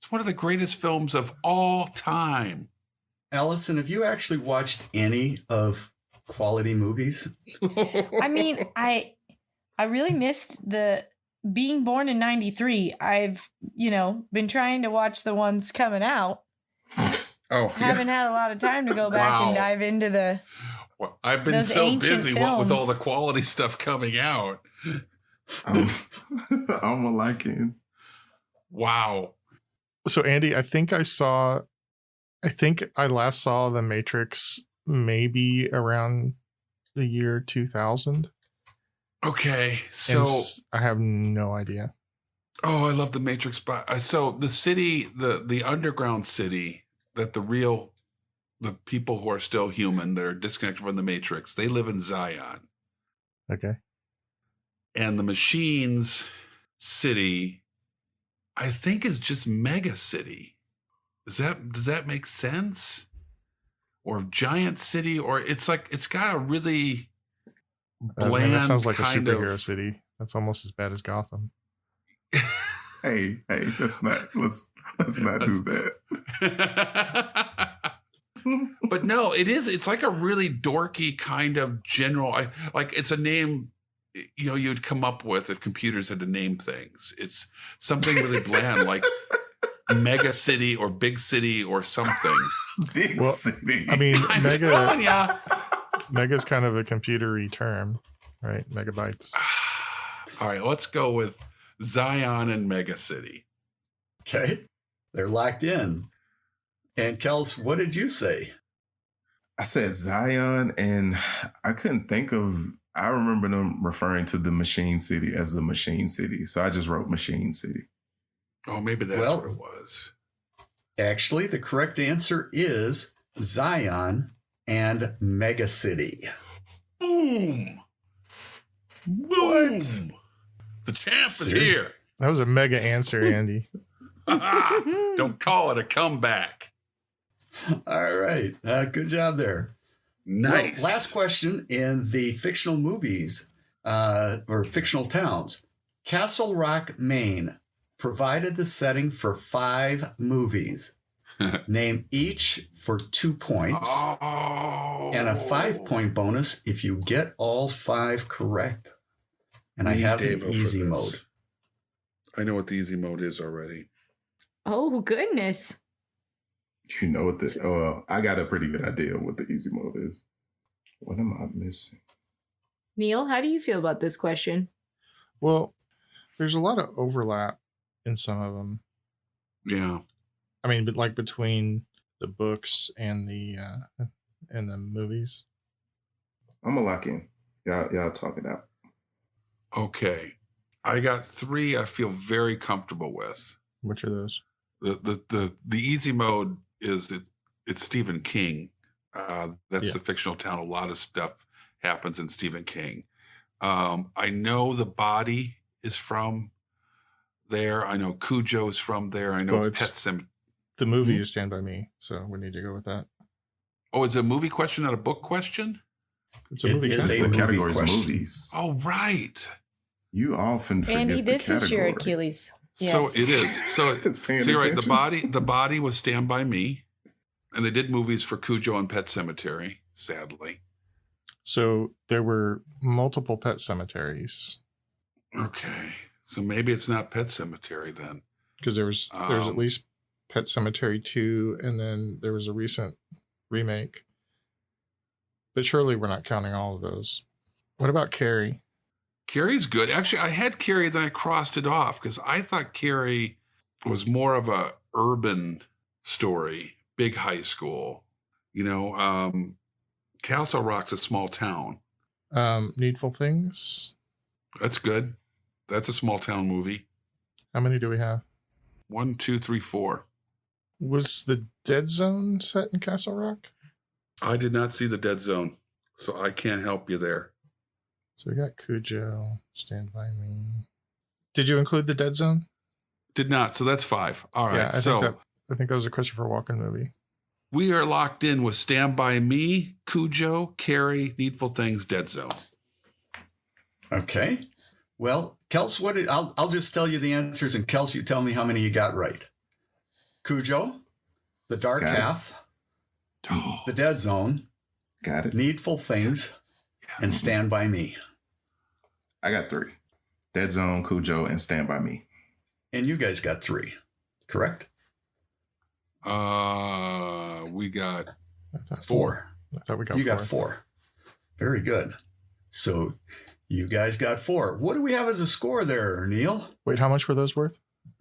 Speaker 1: It's one of the greatest films of all time.
Speaker 4: Allison, have you actually watched any of quality movies?
Speaker 3: I mean, I really missed the being born in 93. I've, been trying to watch the ones coming out. Haven't had a lot of time to go back and dive into the.
Speaker 1: Well, I've been
Speaker 3: those
Speaker 1: so
Speaker 3: ancient
Speaker 1: busy with all
Speaker 3: films.
Speaker 1: the quality stuff coming out.
Speaker 5: I'm a liking.
Speaker 1: Wow.
Speaker 2: So Andy, I think I last saw The Matrix maybe around the year 2000.
Speaker 1: Okay.
Speaker 2: And
Speaker 1: So
Speaker 2: I have no idea.
Speaker 1: oh, I love the Matrix. But so the city, the underground city that the people who are still human, that are disconnected from the Matrix, they live in Zion.
Speaker 2: Okay.
Speaker 1: And the machines city, I think, is just Mega City. Does that make sense? Or Giant City, or it's got a really bland.
Speaker 2: That sounds like a
Speaker 1: kind
Speaker 2: superhero
Speaker 1: of,
Speaker 2: city. That's almost as bad as Gotham.
Speaker 5: Hey, let's not do that.
Speaker 1: But no, it's like a really dorky kind of general. It's a name you'd come up with if computers had to name things. It's something really bland, like Mega City or Big City or something.
Speaker 5: Big
Speaker 2: Well,
Speaker 5: city.
Speaker 2: I mean,
Speaker 1: I'm telling ya.
Speaker 2: Mega's kind of a computery term, right? Megabytes.
Speaker 1: All right, let's go with Zion and Mega City.
Speaker 4: Okay. They're locked in. And Kels, what did you say?
Speaker 5: I said Zion, and I couldn't think of. I remember them referring to the Machine City as the Machine City, so I just wrote Machine City.
Speaker 1: Oh, maybe that's
Speaker 4: Well,
Speaker 1: what it was.
Speaker 4: Actually, the correct answer is Zion and Mega City.
Speaker 1: Boom. Boom! The champ is here.
Speaker 2: That was a mega answer, Andy.
Speaker 1: Don't call it a comeback.
Speaker 4: All right. Good job there.
Speaker 1: Nice.
Speaker 4: Well, last question in the fictional movies or fictional towns. Castle Rock, Maine provided the setting for 5 movies. Name each for 2 points and a 5-point bonus if you get all 5 correct. And I have an easy mode.
Speaker 1: I know what the easy mode is already.
Speaker 3: Oh, goodness.
Speaker 5: You know what this? Oh, I got a pretty good idea of what the easy mode is. What am I missing?
Speaker 3: Neil, how do you feel about this question?
Speaker 2: Well, there's a lot of overlap in some of them.
Speaker 1: Yeah.
Speaker 2: I mean, but like between the books and the movies.
Speaker 5: I'm gonna lock in. Y'all talk it out.
Speaker 1: Okay. I got 3 I feel very comfortable with.
Speaker 2: Which are those?
Speaker 1: The easy mode is it's Stephen King. That's the fictional town. A lot of stuff happens in Stephen King. I know the body is from there. I know Cujo's from there. I know Pet Sematary.
Speaker 2: The movie is Stand By Me, so we need to go with that.
Speaker 1: Oh, is it a movie question, not a book question?
Speaker 2: It's a movie
Speaker 5: The category is
Speaker 4: question.
Speaker 5: movies.
Speaker 1: Oh, right.
Speaker 5: You often forget
Speaker 3: Andy,
Speaker 5: the
Speaker 3: this is your
Speaker 5: category.
Speaker 3: Achilles.
Speaker 1: So
Speaker 3: Yes.
Speaker 1: it is. So,
Speaker 5: It's paying
Speaker 1: so you're right.
Speaker 5: attention.
Speaker 1: The body was Stand By Me, and they did movies for Cujo and Pet Sematary. Sadly.
Speaker 2: So there were multiple pet cemeteries
Speaker 1: Okay, so maybe it's not Pet Sematary then.
Speaker 2: because there's at least Pet Cemetery 2, and then there was a recent remake. But surely we're not counting all of those. What about Carrie?
Speaker 1: Carrie's good. Actually, I had Carrie, then I crossed it off because I thought Carrie was more of a urban story, big high school. You know, Castle Rock's a small town.
Speaker 2: Needful Things.
Speaker 1: That's good. That's a small town movie.
Speaker 2: How many do we have?
Speaker 1: 1, 2, 3, 4.
Speaker 2: Was the Dead Zone set in Castle Rock?
Speaker 1: I did not see the Dead Zone, so I can't help you there.
Speaker 2: So we got Cujo, Stand By Me. Did you include the Dead Zone?
Speaker 1: Did not. So that's 5. All right.
Speaker 2: Yeah,
Speaker 1: So
Speaker 2: I think that was a Christopher Walken movie.
Speaker 1: we are locked in with Stand By Me, Cujo, Carrie, Needful Things, Dead Zone.
Speaker 4: Okay. Well, Kels, I'll just tell you the answers, and Kels, you tell me how many you got right. Cujo, The Dark
Speaker 5: Got it.
Speaker 4: Half, The Dead Zone,
Speaker 5: Got it.
Speaker 4: Needful Things, and Stand By Me.
Speaker 5: I got 3. Dead Zone, Cujo, and Stand By Me.
Speaker 4: And you guys got 3, correct?
Speaker 1: We got
Speaker 2: I thought
Speaker 4: 4.
Speaker 2: I thought we got
Speaker 4: You
Speaker 2: 4.
Speaker 4: got 4. Very good. So you guys got 4. What do we have as a score there, Neil?
Speaker 2: Wait, how much were those worth?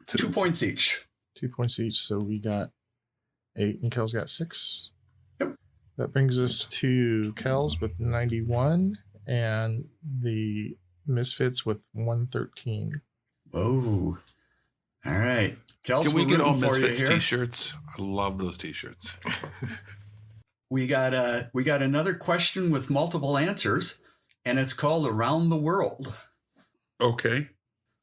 Speaker 4: 2 points each.
Speaker 2: 2 points each. So we got 8 and Kels got 6.
Speaker 4: Yep.
Speaker 2: That brings us to Kels with 91 and the Misfits with 113.
Speaker 4: Oh, all right. Kels,
Speaker 1: Can we
Speaker 4: we're
Speaker 1: get all
Speaker 4: rooting for you
Speaker 1: Misfits
Speaker 4: here.
Speaker 1: t-shirts? I love those t-shirts.
Speaker 4: We got another question with multiple answers, and it's called Around the World.
Speaker 1: Okay.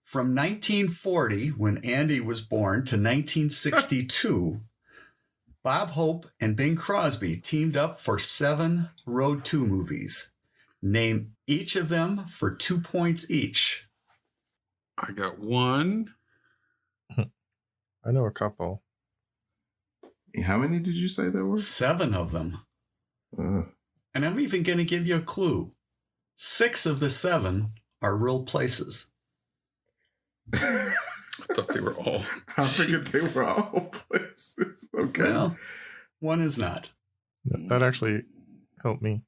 Speaker 4: From 1940, when Andy was born, to 1962, Bob Hope and Bing Crosby teamed up for 7 Road 2 movies. Name each of them for 2 points each.
Speaker 1: I got 1.
Speaker 2: I know a couple.
Speaker 5: How many did you say there were?
Speaker 4: 7 of them. And I'm even going to give you a clue. 6 of the 7 are real places.
Speaker 1: I thought they were all.
Speaker 5: I figured they were all places. Okay.
Speaker 4: Well, 1 is not.
Speaker 2: That actually helped me.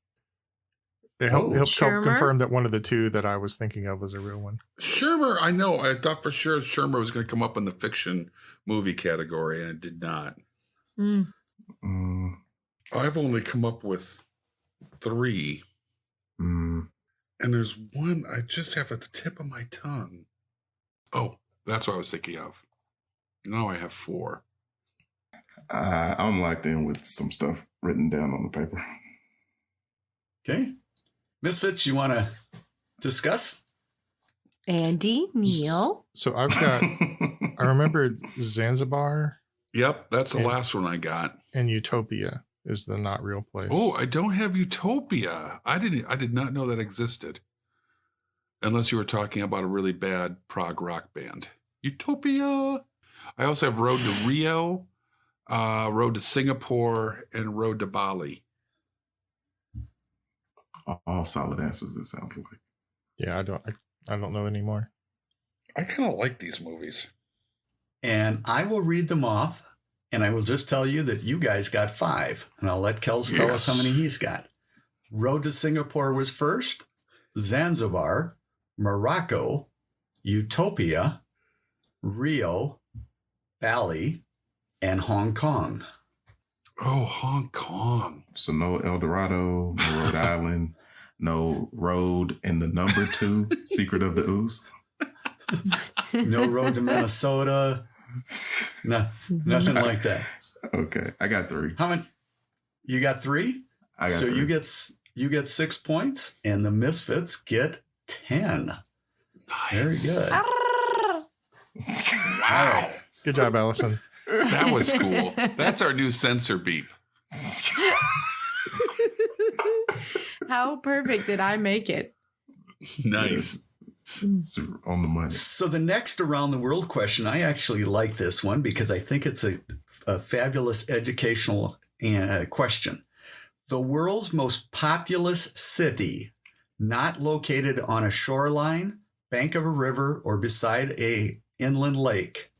Speaker 2: It
Speaker 4: Oh.
Speaker 2: helped
Speaker 3: Shermer?
Speaker 2: confirm that one of the 2 that I was thinking of was a real one.
Speaker 1: Shermer, I know. I thought for sure Shermer was going to come up in the fiction movie category, and it did not. I've only come up with 3. And there's one I just have at the tip of my tongue. Oh, that's what I was thinking of. Now I have 4.
Speaker 5: I'm locked in with some stuff written down on the paper.
Speaker 4: Okay. Misfits, you want to discuss?
Speaker 3: Andy, Neil.
Speaker 2: So I've got, I remember Zanzibar
Speaker 1: Yep, that's the last one I got.
Speaker 2: and Utopia is the not real place.
Speaker 1: Oh, I don't have Utopia. I did not know that existed. Unless you were talking about a really bad prog rock band. Utopia. I also have Road to Rio, Road to Singapore, and Road to Bali.
Speaker 5: All solid answers, it sounds like.
Speaker 2: Yeah, I don't know anymore.
Speaker 1: I kind of like these movies.
Speaker 4: And I will read them off, and I will just tell you that you guys got 5. And I'll let Kels tell us how many he's got. Road to Singapore was first, Zanzibar, Morocco, Utopia, Rio, Bali, and Hong Kong.
Speaker 1: Oh, Hong Kong.
Speaker 5: So no El Dorado, no Rhode Island, no Road in the number 2, Secret of the Ooze.
Speaker 4: No Road to Minnesota. No, nothing like that.
Speaker 5: Okay, I got 3.
Speaker 4: How many? You got 3?
Speaker 5: I got
Speaker 4: so
Speaker 5: 3.
Speaker 4: you get 6 points, and the Misfits get 10.
Speaker 1: Nice.
Speaker 4: Very good.
Speaker 1: Wow.
Speaker 2: Good job, Allison.
Speaker 1: That was cool. That's our new censor beep.
Speaker 3: How perfect did I make it?
Speaker 1: Nice.
Speaker 5: It's on the money.
Speaker 4: So the next around the world question, I actually like this one because I think it's a fabulous educational question. The world's most populous city, not located on a shoreline, bank of a river, or beside a inland lake,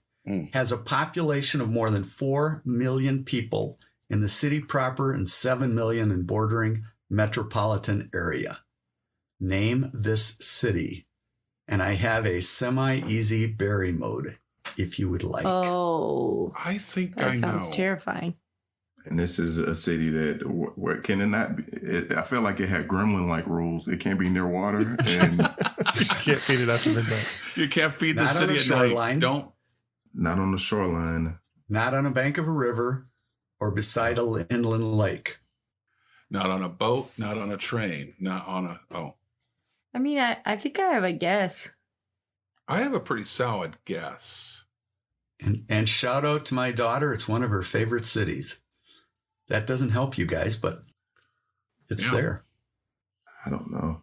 Speaker 4: has a population of more than 4 million people in the city proper and 7 million in bordering metropolitan area. Name this city. And I have a semi-easy berry mode, if you would like.
Speaker 3: Oh,
Speaker 1: I think I
Speaker 3: that
Speaker 1: know.
Speaker 3: sounds terrifying.
Speaker 5: And this is a city that where can it not be? I feel like it had gremlin-like rules. It can't be near water, and
Speaker 2: You can't feed it after midnight.
Speaker 1: You can't feed the
Speaker 4: Not on
Speaker 1: city
Speaker 4: a
Speaker 1: at
Speaker 4: shoreline.
Speaker 1: night. Don't.
Speaker 5: not on the shoreline.
Speaker 4: Not on a bank of a river or beside an inland lake.
Speaker 1: Not on a boat. Not on a train. Not on a. Oh,
Speaker 3: I mean, I think I have a guess.
Speaker 1: I have a pretty solid guess.
Speaker 4: And shout out to my daughter. It's one of her favorite cities. That doesn't help you guys, but it's there.
Speaker 5: I don't know.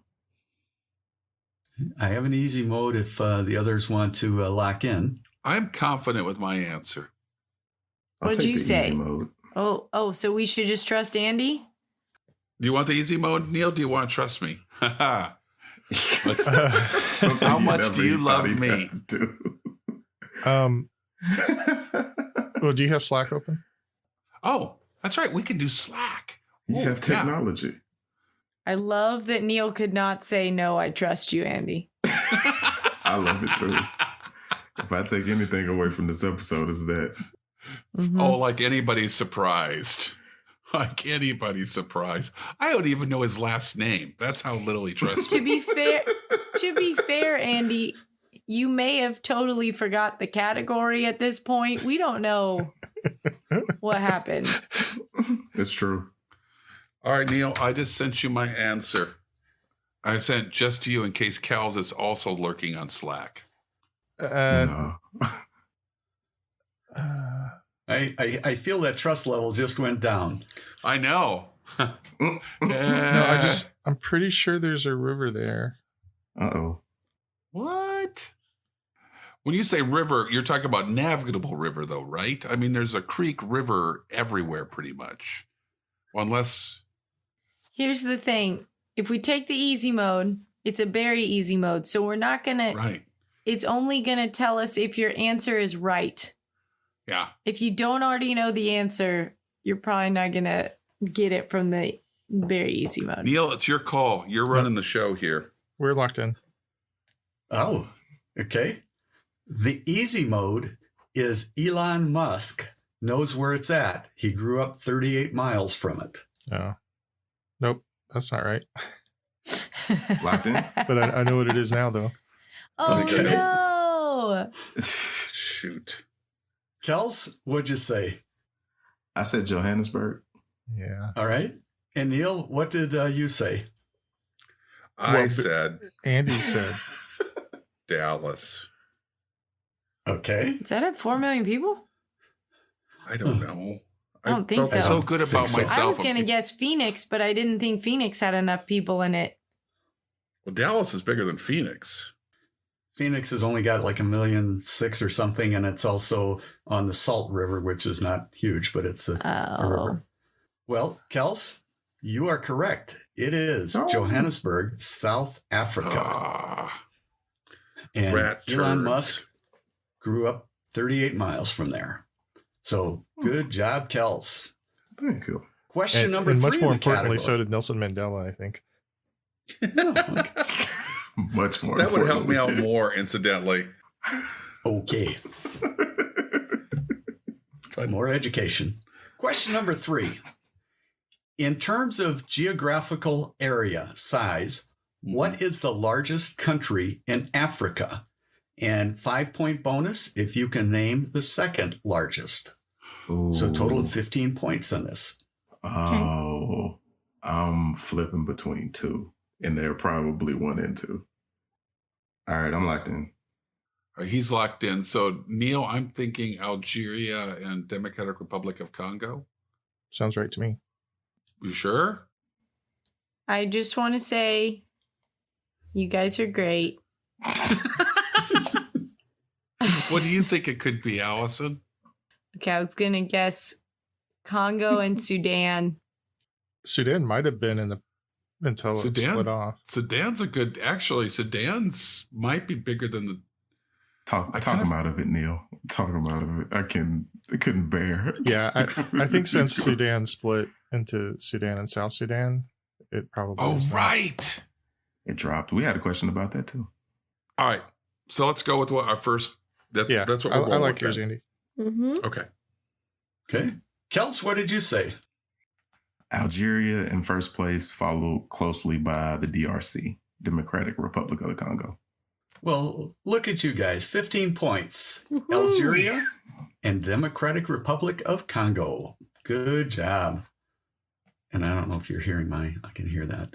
Speaker 4: I have an easy mode if the others want to lock in.
Speaker 1: I'm confident with my answer.
Speaker 5: I'll
Speaker 3: What'd
Speaker 5: take
Speaker 3: you
Speaker 5: the
Speaker 3: say?
Speaker 5: easy mode.
Speaker 3: Oh, so we should just trust Andy?
Speaker 1: Do you want the easy mode, Neil? Do you want to trust me? How
Speaker 5: Something
Speaker 1: much
Speaker 5: never
Speaker 1: do you
Speaker 5: thought
Speaker 1: love
Speaker 5: he'd
Speaker 1: me?
Speaker 5: have to do.
Speaker 2: Well, do you have Slack open?
Speaker 1: Oh, that's right. We can do Slack.
Speaker 5: You
Speaker 1: Oh,
Speaker 5: have technology.
Speaker 3: I love that Neil could not say, no, I trust you, Andy.
Speaker 5: I love it too. If I take anything away from this episode, is that.
Speaker 3: Mhm.
Speaker 1: Oh, like anybody's surprised. Like anybody's surprised. I don't even know his last name. That's how little he trusts
Speaker 3: To
Speaker 1: me.
Speaker 3: be fair, Andy, you may have totally forgot the category at this point. We don't know what happened.
Speaker 5: It's true.
Speaker 1: All right, Neil, I just sent you my answer. I sent just to you in case Kels is also lurking on Slack.
Speaker 5: No.
Speaker 4: I feel that trust level just went down.
Speaker 1: I know.
Speaker 2: No, I'm pretty sure there's a river there.
Speaker 5: Uh-oh.
Speaker 1: What? When you say river, you're talking about navigable river, though, right? I mean, there's a creek river everywhere, pretty much. Unless,
Speaker 3: Here's the thing. If we take the easy mode, it's a very easy mode. So we're not going to,
Speaker 1: right.
Speaker 3: it's only going to tell us if your answer is right.
Speaker 1: Yeah.
Speaker 3: If you don't already know the answer, you're probably not going to get it from the very easy mode.
Speaker 1: Neil, it's your call. You're running the show here.
Speaker 2: We're locked in.
Speaker 4: Oh, okay. The easy mode is Elon Musk knows where it's at. He grew up 38 miles from it.
Speaker 2: No. Nope, that's not right.
Speaker 5: Locked in?
Speaker 2: But I know what it is now, though.
Speaker 3: Oh,
Speaker 4: Okay.
Speaker 3: no.
Speaker 1: Shoot.
Speaker 4: Kels, what'd you say?
Speaker 5: I said Johannesburg.
Speaker 2: Yeah.
Speaker 4: All right. And Neil, what did you say?
Speaker 1: I
Speaker 2: Well,
Speaker 1: said,
Speaker 2: Andy said
Speaker 1: Dallas.
Speaker 4: Okay.
Speaker 3: Is that at 4 million people?
Speaker 1: I don't know.
Speaker 3: I don't think
Speaker 1: felt
Speaker 3: so.
Speaker 1: so good about
Speaker 4: so.
Speaker 1: myself.
Speaker 3: I was going to guess Phoenix, but I didn't think Phoenix had enough people in it.
Speaker 1: Well, Dallas is bigger than Phoenix.
Speaker 4: Phoenix has only got like 1.6 million or something, and it's also on the Salt River, which is not huge, but it's a river. Well, Kels, you are correct. It is Johannesburg, South Africa. And Elon Musk grew up 38 miles from there. So good job, Kels.
Speaker 5: Thank you.
Speaker 4: Question number 3.
Speaker 2: Much more importantly, so did Nelson Mandela, I think.
Speaker 5: Much more.
Speaker 1: That would help me out more, incidentally.
Speaker 4: Okay. More education. Question number 3. In terms of geographical area size, what is the largest country in Africa? And 5-point bonus if you can name the second largest.
Speaker 5: Ooh.
Speaker 4: So total of 15 points on this.
Speaker 5: Oh, I'm flipping between 2, and they're probably 1 and 2. All right, I'm locked in.
Speaker 1: He's locked in. So, Neil, I'm thinking Algeria and Democratic Republic of Congo.
Speaker 2: Sounds right to me.
Speaker 1: You sure?
Speaker 3: I just want to say, you guys are great.
Speaker 1: What do you think it could be, Allison?
Speaker 3: Okay, I was going to guess Congo and Sudan.
Speaker 2: Sudan might have been until it split off.
Speaker 1: Sudan's a good, actually, Sudan's might be bigger than the.
Speaker 5: Talk him out of it, Neil. Talk him out of it. I couldn't bear it.
Speaker 2: Yeah, I think since Sudan split into Sudan and South Sudan, it probably is not.
Speaker 1: Right.
Speaker 5: It dropped. We had a question about that too.
Speaker 1: All right. So let's go with what our first. That's what we're going
Speaker 2: I like
Speaker 1: with
Speaker 2: yours,
Speaker 1: then.
Speaker 2: Andy.
Speaker 3: Mm-hmm.
Speaker 4: Okay. Kels, what did you say?
Speaker 5: Algeria in first place, followed closely by the DRC, Democratic Republic of the Congo.
Speaker 4: Well, look at you guys. 15 points. Algeria and Democratic Republic of Congo. Good job. And I don't know if you're hearing I can hear that.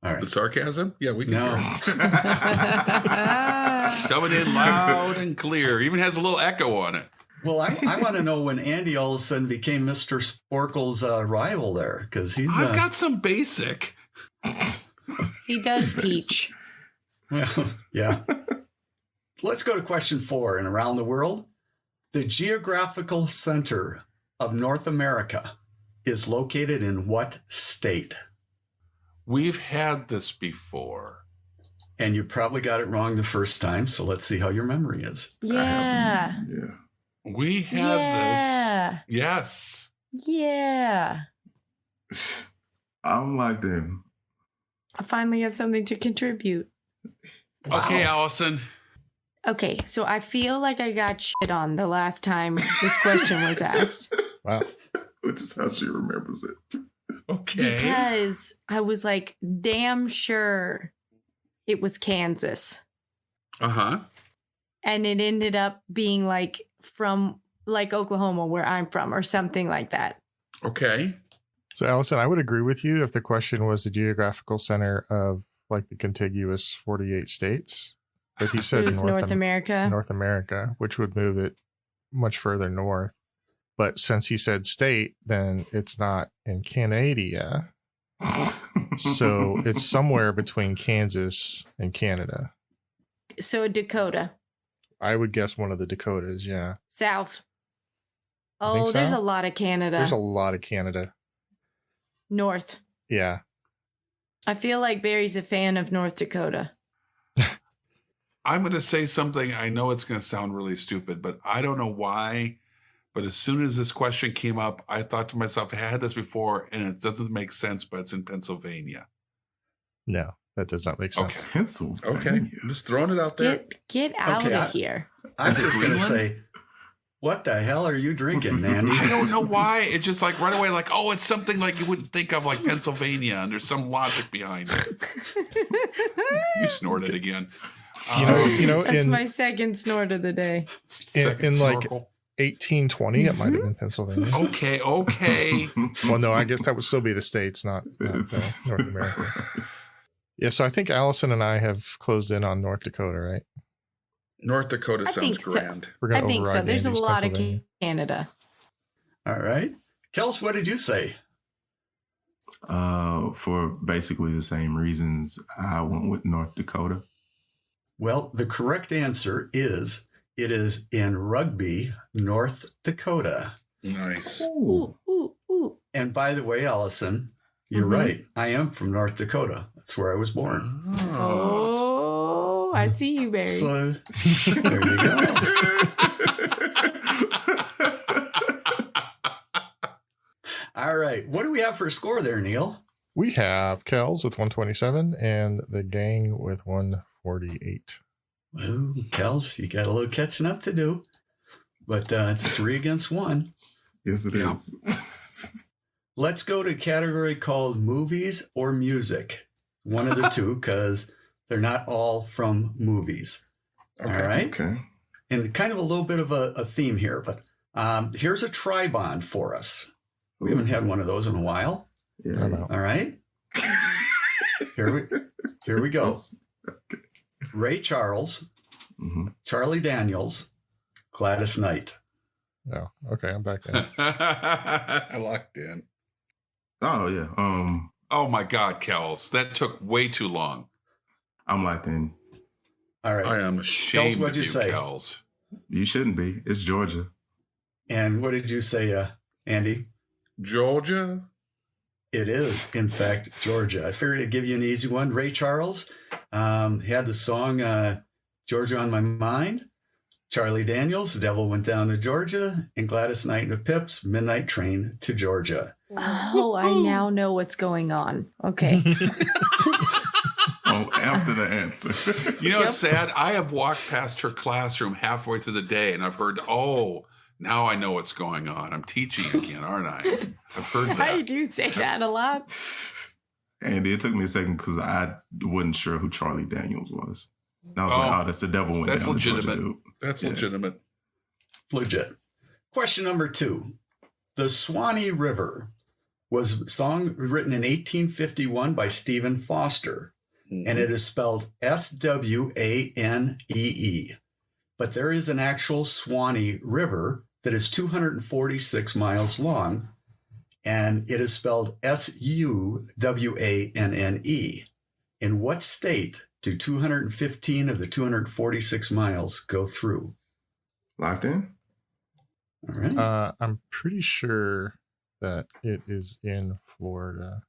Speaker 4: All right.
Speaker 1: The sarcasm? Yeah, we can
Speaker 4: No.
Speaker 1: hear it. Coming in loud and clear. Even has a little echo on it.
Speaker 4: Well, I want to know when Andy all of a sudden became Mr. Sporkle's rival there, because he's.
Speaker 1: I've got some basic.
Speaker 3: He does teach.
Speaker 4: Well, yeah. Let's go to question 4. And around the world, the geographical center of North America is located in what state?
Speaker 1: We've had this before.
Speaker 4: And you probably got it wrong the first time, so let's see how your memory is.
Speaker 3: Yeah.
Speaker 5: Yeah.
Speaker 1: We had this. Yes.
Speaker 3: Yeah.
Speaker 5: I'm locked in.
Speaker 3: I finally have something to contribute.
Speaker 4: Wow.
Speaker 1: Okay, Allison.
Speaker 3: Okay, so I feel like I got shit on the last time this question was asked.
Speaker 2: Wow.
Speaker 5: Which is how she remembers it.
Speaker 1: Okay.
Speaker 3: Because I was like, damn sure it was Kansas.
Speaker 1: Uh-huh.
Speaker 3: And it ended up being like from like Oklahoma, where I'm from, or something like that.
Speaker 1: Okay.
Speaker 2: So, Allison, I would agree with you if the question was the geographical center of like the contiguous 48 states. But he said
Speaker 3: It was North America.
Speaker 2: North America, which would move it much further north. But since he said state, then it's not in Canada. So it's somewhere between Kansas and Canada.
Speaker 3: So Dakota.
Speaker 2: I would guess one of the Dakotas, yeah.
Speaker 3: South.
Speaker 2: I think
Speaker 3: Oh, there's
Speaker 2: so.
Speaker 3: a lot of Canada.
Speaker 2: There's a lot of Canada.
Speaker 3: North.
Speaker 2: Yeah.
Speaker 3: I feel like Barry's a fan of North Dakota.
Speaker 1: I'm going to say something. I know it's going to sound really stupid, but I don't know why. But as soon as this question came up, I thought to myself, I had this before, and it doesn't make sense, but it's in Pennsylvania.
Speaker 2: No, that does not make sense.
Speaker 1: Okay.
Speaker 5: Pennsylvania.
Speaker 1: Okay. I'm just throwing it out there.
Speaker 3: Get out
Speaker 4: Okay,
Speaker 3: of here.
Speaker 4: I'm
Speaker 1: Is it
Speaker 4: just going to
Speaker 1: Greenland?
Speaker 4: say, what the hell are you drinking, Nanny?
Speaker 1: I don't know why. It's just like right away, like, oh, it's something like you wouldn't think of, like Pennsylvania, and there's some logic behind it. You snorted again.
Speaker 2: You know,
Speaker 3: That's
Speaker 2: in
Speaker 3: my second snort of the day.
Speaker 2: in like 1820, it might have been Pennsylvania.
Speaker 1: Okay.
Speaker 2: Well, no, I guess that would still be the states, not North America. Yeah, so I think Allison and I have closed in on North Dakota, right?
Speaker 1: North Dakota
Speaker 3: I
Speaker 1: sounds
Speaker 3: think so.
Speaker 1: grand.
Speaker 2: We're
Speaker 3: I
Speaker 2: gonna
Speaker 3: think so.
Speaker 2: override
Speaker 3: There's a
Speaker 2: Andy's
Speaker 3: lot of
Speaker 2: Pennsylvania.
Speaker 3: Canada.
Speaker 4: All right. Kels, what did you say?
Speaker 5: For basically the same reasons, I went with North Dakota.
Speaker 4: Well, the correct answer is it is in Rugby, North Dakota.
Speaker 1: Nice.
Speaker 3: Ooh, ooh, ooh.
Speaker 4: And by the way, Allison, you're
Speaker 3: Mhm.
Speaker 4: right. I am from North Dakota. That's where I was born.
Speaker 3: Oh, I see you, Barry.
Speaker 4: So there you go. All right. What do we have for a score there, Neil?
Speaker 2: We have Kels with 127 and the gang with 148.
Speaker 4: Well, Kels, you got a little catching up to do. But it's 3 against 1.
Speaker 5: Yes, it
Speaker 1: Yeah.
Speaker 5: is.
Speaker 4: Let's go to a category called movies or music. One of the two, because they're not all from movies.
Speaker 1: Okay.
Speaker 4: All right.
Speaker 5: Okay.
Speaker 4: And kind of a little bit of a theme here, but here's a tri-bond for us. We haven't had one of those in a while.
Speaker 5: Yeah.
Speaker 2: I'm out.
Speaker 4: All right. Here we go. Ray Charles,
Speaker 5: Mm-hmm.
Speaker 4: Charlie Daniels, Gladys Knight.
Speaker 2: Oh, okay. I'm back in.
Speaker 1: I locked in.
Speaker 5: Oh yeah.
Speaker 1: Oh my God, Kels. That took way too long.
Speaker 5: I'm locked in.
Speaker 4: All right.
Speaker 1: I am ashamed
Speaker 4: what'd
Speaker 1: of
Speaker 4: you
Speaker 1: you,
Speaker 4: say?
Speaker 1: Kels.
Speaker 5: You shouldn't be. It's Georgia.
Speaker 4: And what did you say, Andy?
Speaker 1: Georgia?
Speaker 4: It is, in fact, Georgia. I figured I'd give you an easy one. Ray Charles had the song Georgia on My Mind. Charlie Daniels, The Devil Went Down to Georgia. And Gladys Knight of Pips, Midnight Train to Georgia.
Speaker 3: Oh, I now know what's going on. Okay.
Speaker 5: Oh, after the answer.
Speaker 1: You know, it's sad. I have walked past her classroom halfway through the day and I've heard, oh, now I know what's going on. I'm teaching again, aren't I? I've heard
Speaker 3: I
Speaker 1: that.
Speaker 3: do say that a lot.
Speaker 5: Andy, it took me a second because I wasn't sure who Charlie Daniels was. And I was like, oh, that's the devil went
Speaker 1: That's
Speaker 5: down to Georgia,
Speaker 1: legitimate.
Speaker 5: dude.
Speaker 1: That's
Speaker 5: Yeah.
Speaker 1: legitimate.
Speaker 4: Legit. Question number 2. The Swanee River was a song written in 1851 by Stephen Foster, and it is spelled Swanee. But there is an actual Swanee River that is 246 miles long, and it is spelled Suwanne. In what state do 215 of the 246 miles go through?
Speaker 5: Locked in?
Speaker 4: All right.
Speaker 2: I'm pretty sure that it is in Florida.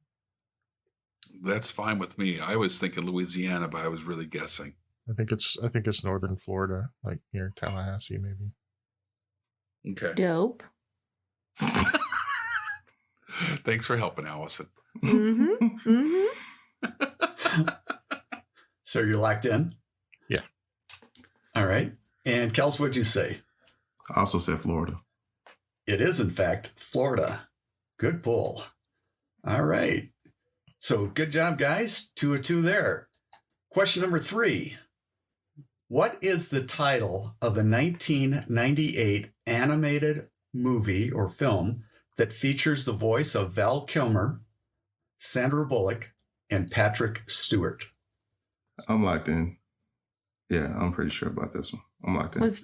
Speaker 1: That's fine with me. I was thinking Louisiana, but I was really guessing.
Speaker 2: I think it's northern Florida, like near Tallahassee, maybe.
Speaker 1: Okay.
Speaker 3: Dope.
Speaker 1: Thanks for helping, Allison.
Speaker 3: Mm-hmm. Mm-hmm.
Speaker 4: So you're locked in?
Speaker 2: Yeah.
Speaker 4: All right. And Kels, what'd you say?
Speaker 5: I also said Florida.
Speaker 4: It is, in fact, Florida. Good pull. All right. So good job, guys. 2 of 2 there. Question number 3. What is the title of the 1998 animated movie or film that features the voice of Val Kilmer, Sandra Bullock, and Patrick Stewart?
Speaker 5: I'm locked in. Yeah, I'm pretty sure about this one. I'm locked in.
Speaker 3: Let's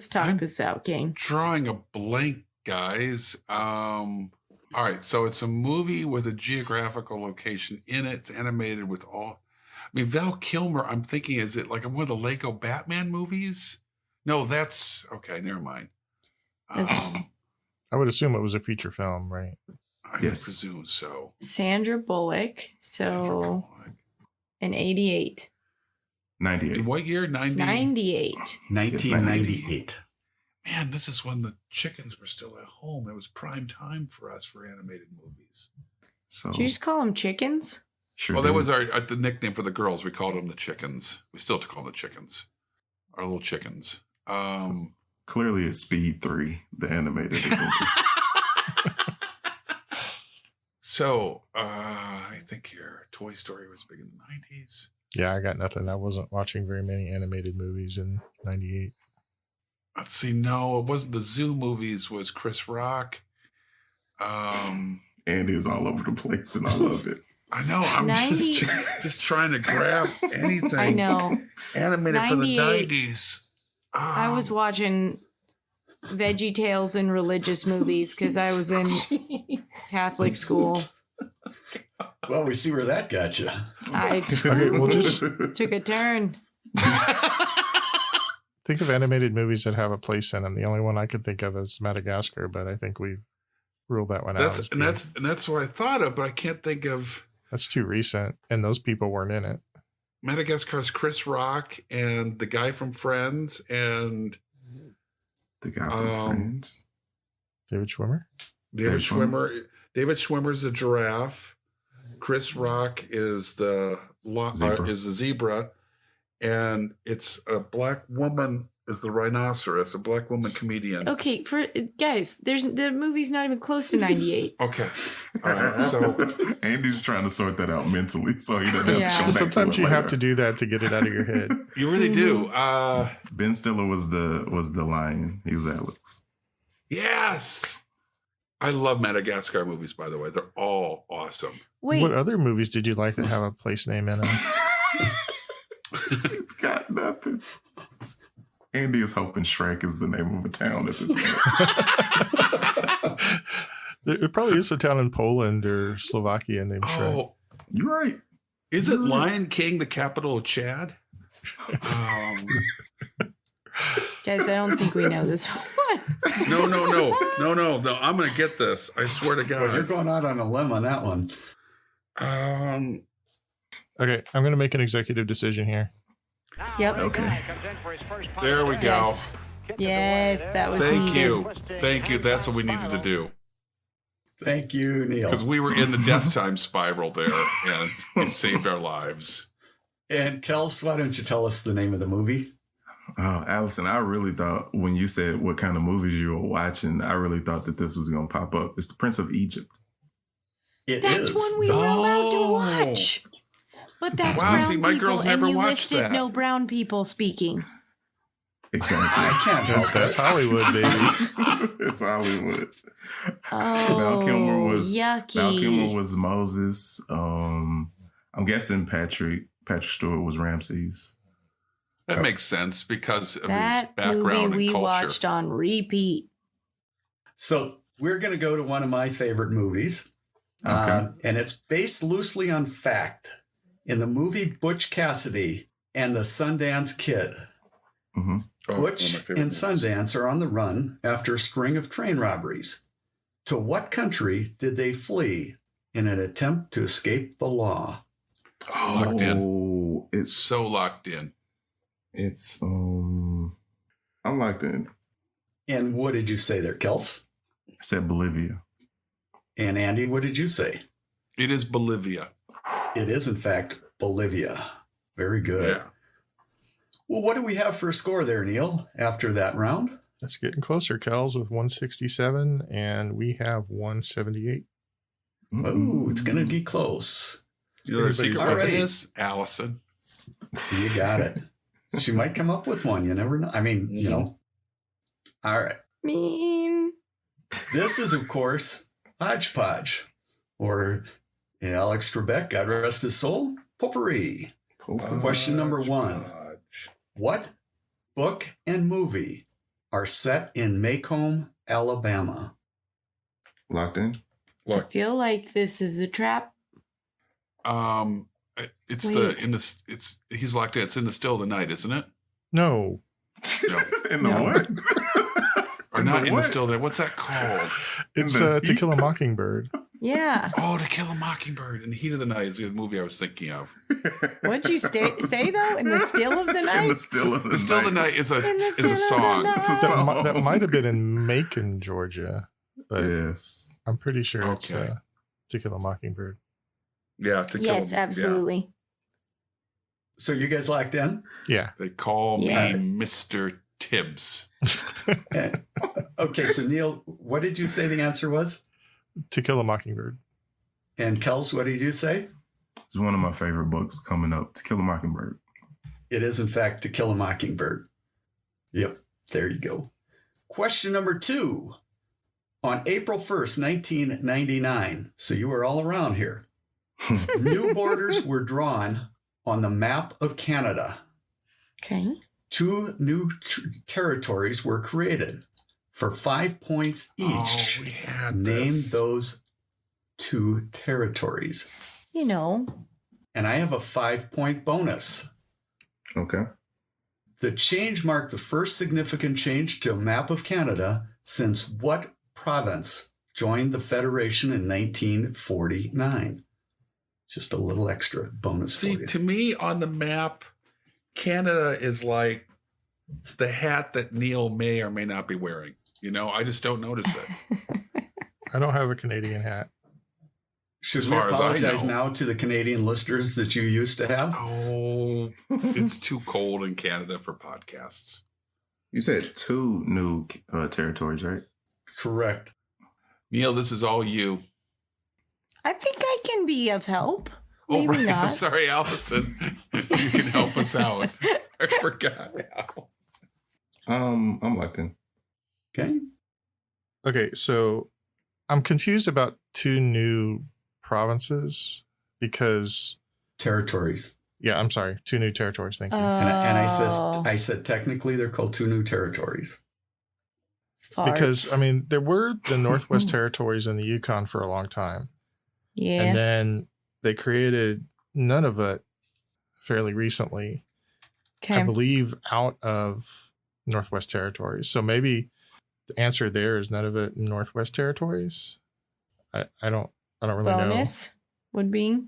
Speaker 3: talk
Speaker 1: I'm-
Speaker 3: this out, gang.
Speaker 1: Drawing a blank, guys. All right, so it's a movie with a geographical location in it. It's animated with all. I mean, Val Kilmer. I'm thinking, is it like one of the Lego Batman movies? No, that's okay. Never mind.
Speaker 3: That's-
Speaker 2: I would assume it was a feet film, right?
Speaker 1: I
Speaker 5: Yes.
Speaker 1: presume so.
Speaker 3: Sandra Bullock. So in 88.
Speaker 5: 98.
Speaker 1: In what year? 90?
Speaker 3: 98.
Speaker 4: 1998.
Speaker 1: Man, this is when the chickens were still at home. It was prime time for us for animated movies.
Speaker 5: So,
Speaker 3: Did you just call them chickens?
Speaker 5: sure
Speaker 1: Well, that
Speaker 5: did.
Speaker 1: was the nickname for the girls. We called them the chickens. We still call them the chickens. Our little chickens.
Speaker 5: So- Clearly it's Speed 3, the animated adventures.
Speaker 1: So, I think here, Toy Story was big in the 90s.
Speaker 2: Yeah, I got nothing. I wasn't watching very many animated movies in '98.
Speaker 1: Let's see. No, it wasn't the Zoo movies. Was Chris Rock.
Speaker 5: Andy is all over the place and I loved it.
Speaker 1: I know. I'm
Speaker 3: 90
Speaker 1: just trying to grab anything
Speaker 3: I know.
Speaker 1: animated for the
Speaker 3: 98.
Speaker 1: 90s.
Speaker 3: I was watching Veggie Tales and religious movies because I was in Catholic school.
Speaker 4: Well, we see where that got you.
Speaker 2: Okay, we'll just
Speaker 3: Took a turn.
Speaker 2: think of animated movies that have a place in them. The only one I could think of is Madagascar, but I think we ruled that one out.
Speaker 1: That's what I thought of, but I can't think of.
Speaker 2: That's too recent, and those people weren't in it.
Speaker 1: Madagascar's Chris Rock and the guy from Friends and
Speaker 5: the guy from Friends.
Speaker 2: David Schwimmer.
Speaker 1: David Schwimmer's a giraffe. Chris Rock is the zebra, and it's a black woman is the rhinoceros, a black woman comedian.
Speaker 3: Okay, for guys, the movie's not even close to 98.
Speaker 1: Okay, all right. So
Speaker 5: Andy's trying to sort that out mentally, so he doesn't have to come back.
Speaker 2: Sometimes you have to do that to get it out of your head.
Speaker 1: You really do.
Speaker 5: Ben Stiller was the lion. He was Alex.
Speaker 1: Yes. I love Madagascar movies, by the way. They're all awesome.
Speaker 3: Wait.
Speaker 2: What other movies did you like that have a place name in them?
Speaker 5: It's got nothing. Andy is hoping Shrek is the name of a town at this point.
Speaker 2: It probably is a town in Poland or Slovakia named Shrek.
Speaker 1: Oh,
Speaker 5: you're right.
Speaker 1: Is it Lion King, the capital of Chad?
Speaker 3: Guys, I don't think we know this one.
Speaker 1: No. I'm going to get this. I swear to God.
Speaker 4: Well, you're going out on a limb on that one.
Speaker 2: Okay, I'm going to make an executive decision here.
Speaker 3: Yep.
Speaker 5: Okay.
Speaker 1: There we go.
Speaker 3: Yes, that was
Speaker 1: Thank you. That's what we needed to do.
Speaker 4: Thank you, Neil.
Speaker 1: Because we were in the death time spiral there, and it saved our lives.
Speaker 4: And Kels, why don't you tell us the name of the movie?
Speaker 5: Oh, Allison, I really thought when you said what kind of movies you were watching, I really thought that this was going to pop up. It's The Prince of Egypt.
Speaker 3: That's one we were allowed to watch. But that's brown
Speaker 1: see, my
Speaker 3: people,
Speaker 1: girls
Speaker 3: and
Speaker 1: never
Speaker 3: you
Speaker 1: watched
Speaker 3: listed
Speaker 1: that.
Speaker 3: no brown people speaking.
Speaker 5: Exactly.
Speaker 4: I can't help
Speaker 2: That's Hollywood, baby.
Speaker 5: It's Hollywood.
Speaker 3: Oh,
Speaker 5: Val Kilmer
Speaker 3: yucky.
Speaker 5: was Moses. I'm guessing Patrick Stewart was Ramses.
Speaker 1: That makes sense because of his
Speaker 3: That
Speaker 1: background
Speaker 3: movie we
Speaker 1: and culture.
Speaker 3: watched on repeat.
Speaker 4: So we're going to go to one of my favorite movies.
Speaker 5: Okay.
Speaker 4: And it's based loosely on fact. In the movie Butch Cassidy and the Sundance Kid,
Speaker 5: Mm-hmm.
Speaker 4: Butch and Sundance are on the run after a string of train robberies. To what country did they flee in an attempt to escape the law?
Speaker 1: Locked in.
Speaker 5: It's
Speaker 1: So locked in.
Speaker 5: It's I'm locked in.
Speaker 4: And what did you say there, Kels?
Speaker 5: I said Bolivia.
Speaker 4: And Andy, what did you say?
Speaker 1: It is Bolivia.
Speaker 4: It is, in fact, Bolivia. Very good.
Speaker 1: Yeah.
Speaker 4: Well, what do we have for a score there, Neil, after that round?
Speaker 2: That's getting closer, Kels, with 167, and we have 178.
Speaker 4: Oh, it's going to be close.
Speaker 1: You know what the secret
Speaker 4: All
Speaker 1: weapon
Speaker 4: right.
Speaker 1: is? Allison.
Speaker 4: You got it. She might come up with one. You never know. I mean, you know. All right.
Speaker 3: Mean.
Speaker 4: This is, of course, Hodgepodge, or in Alex Trebek, God rest his soul, potpourri. Question number one. What book and movie are set in Macomb, Alabama?
Speaker 5: Locked in.
Speaker 3: I feel like this is a trap.
Speaker 1: It's
Speaker 3: Wait.
Speaker 1: he's locked in. It's in the still of the night, isn't it?
Speaker 2: No.
Speaker 5: In the
Speaker 3: No.
Speaker 5: what?
Speaker 1: Or not in the
Speaker 5: what?
Speaker 1: still of the night. What's that called?
Speaker 2: It's
Speaker 5: In the
Speaker 2: To Kill a Mockingbird.
Speaker 3: Yeah.
Speaker 1: Oh, To Kill a Mockingbird. In the Heat of the Night is the movie I was thinking of.
Speaker 3: What'd you say though? In the still of the
Speaker 5: In
Speaker 3: night?
Speaker 5: the still of the
Speaker 1: The Still of the
Speaker 5: night.
Speaker 1: Night is a
Speaker 3: In the Still of the
Speaker 1: song.
Speaker 3: Night.
Speaker 5: It's a
Speaker 2: That,
Speaker 5: song.
Speaker 2: that might have been in Macon, Georgia, but
Speaker 5: Yes.
Speaker 2: I'm pretty sure it's
Speaker 1: Okay.
Speaker 2: To Kill a Mockingbird.
Speaker 1: Yeah, To Kill.
Speaker 3: Yes,
Speaker 1: Yeah.
Speaker 3: absolutely.
Speaker 4: So you guys locked in?
Speaker 2: Yeah.
Speaker 1: They call
Speaker 3: Yeah.
Speaker 1: me Mr. Tibbs.
Speaker 4: Okay, so Neil, what did you say the answer was?
Speaker 2: To Kill a Mockingbird.
Speaker 4: And Kels, what did you say?
Speaker 5: It's one of my favorite books coming up, To Kill a Mockingbird.
Speaker 4: It is, in fact, To Kill a Mockingbird. Yep, there you go. Question number two. On April 1st, 1999, so you were all around here, new borders were drawn on the map of Canada.
Speaker 3: Okay.
Speaker 4: 2 new territories were created for 5 points each.
Speaker 1: Oh, we had
Speaker 4: Name
Speaker 1: this.
Speaker 4: those 2 territories.
Speaker 3: You know.
Speaker 4: And I have a 5-point bonus.
Speaker 5: Okay.
Speaker 4: The change marked the first significant change to a map of Canada since what province joined the Federation in 1949? Just a little extra bonus for
Speaker 1: See,
Speaker 4: you.
Speaker 1: to me on the map, Canada is like the hat that Neil may or may not be wearing. You know, I just don't notice it.
Speaker 2: I don't have a Canadian hat.
Speaker 4: Should
Speaker 1: as
Speaker 4: we
Speaker 1: far as I
Speaker 4: apologize
Speaker 1: know.
Speaker 4: now to the Canadian listeners that you used to have?
Speaker 1: Oh, it's too cold in Canada for podcasts.
Speaker 5: You said 2 new territories, right?
Speaker 4: Correct.
Speaker 1: Neil, this is all you.
Speaker 3: I think I can be of help.
Speaker 1: Oh,
Speaker 3: Maybe
Speaker 1: right.
Speaker 3: not.
Speaker 1: I'm sorry, Allison. You can help us out. I forgot.
Speaker 5: I'm locked in.
Speaker 4: Okay.
Speaker 2: Okay, so I'm confused about 2 new provinces because,
Speaker 4: Territories.
Speaker 2: yeah, I'm sorry, 2 new territories. Thank you.
Speaker 4: And
Speaker 3: Oh,
Speaker 4: I said technically they're called 2 new territories.
Speaker 2: Because, I
Speaker 3: farts.
Speaker 2: mean, there were the Northwest Territories in the Yukon for a long time.
Speaker 3: Yeah.
Speaker 2: And then they created Nunavut fairly recently, I
Speaker 3: Okay.
Speaker 2: believe, out of Northwest Territories. So maybe the answer there is Nunavut and Northwest Territories. I don't really
Speaker 3: Bonus would be.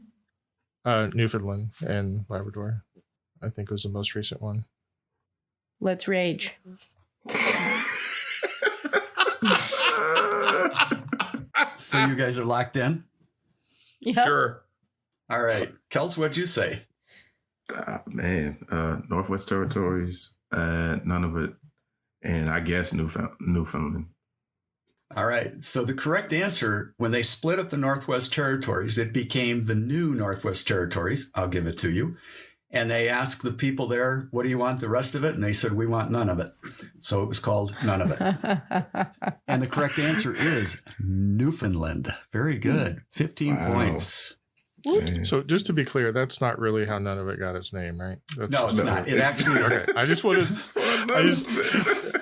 Speaker 2: know. Newfoundland and Labrador, I think, was the most recent one.
Speaker 3: Let's rage.
Speaker 4: So you guys are locked in?
Speaker 3: Yep.
Speaker 1: Sure.
Speaker 4: All right. Kels, what'd you say?
Speaker 5: Man, Northwest Territories, Nunavut, and I guess Newfoundland.
Speaker 4: All right. So the correct answer, when they split up the Northwest Territories, it became the new Northwest Territories. I'll give it to you. And they asked the people there, what do you want the rest of it? And they said, we want none of it. So it was called none of it. And the correct answer is Newfoundland. Very good. 15
Speaker 5: Wow.
Speaker 4: points.
Speaker 5: Man.
Speaker 2: So just to be clear, that's not really how Nunavut got its name, right? That's
Speaker 4: No, it's
Speaker 2: just-
Speaker 4: not. It
Speaker 5: It's-
Speaker 4: actually,
Speaker 2: Okay, I just wanted.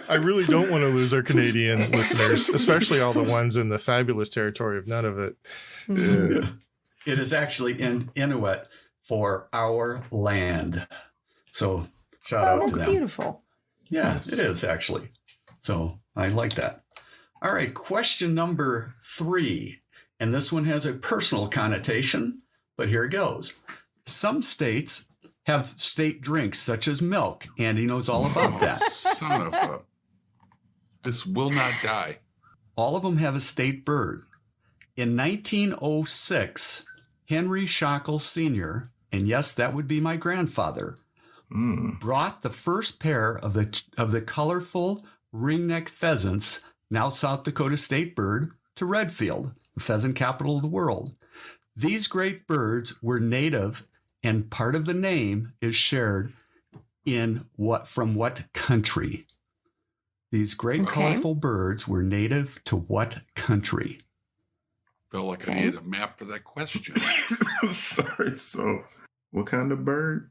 Speaker 2: I really don't want to lose our Canadian listeners, especially all the ones in the fabulous territory of Nunavut.
Speaker 5: Yeah.
Speaker 4: it is actually in Inuit for our land. So shout
Speaker 3: Oh,
Speaker 4: out to
Speaker 3: that's
Speaker 4: them.
Speaker 3: beautiful.
Speaker 4: Yeah,
Speaker 5: Nice.
Speaker 4: it is actually. So I like that. All right, question number 3. And this one has a personal connotation, but here it goes. Some states have state drinks such as milk. Andy knows all about that.
Speaker 1: Son of a. This will not die.
Speaker 4: All of them have a state bird. In 1906, Henry Shackle Sr., and yes, that would be my grandfather, brought the first pair of the colorful ringneck pheasants, now South Dakota state bird, to Redfield, the pheasant capital of the world. These great birds were native, and part of the name is shared from what country? These great
Speaker 3: Okay.
Speaker 4: colorful birds were native to what country?
Speaker 1: Felt like I
Speaker 3: Okay.
Speaker 1: needed a map for that question.
Speaker 5: Sorry. So, what kind of bird?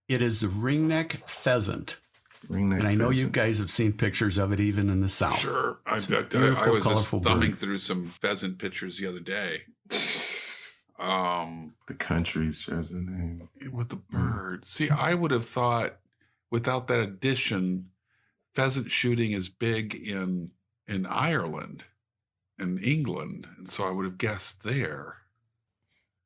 Speaker 4: It is the ringneck pheasant.
Speaker 5: Ringneck
Speaker 4: And I know you
Speaker 5: pheasant.
Speaker 4: guys have seen pictures of it even in the South.
Speaker 1: Sure. I
Speaker 4: It's a
Speaker 1: was
Speaker 4: beautiful,
Speaker 1: just
Speaker 4: colorful
Speaker 1: thumbing
Speaker 4: bird.
Speaker 1: through some pheasant pictures the other day.
Speaker 5: The country shares a name.
Speaker 1: With the bird. See, I would have thought without that addition, pheasant shooting is big in Ireland and England. And so I would have guessed there.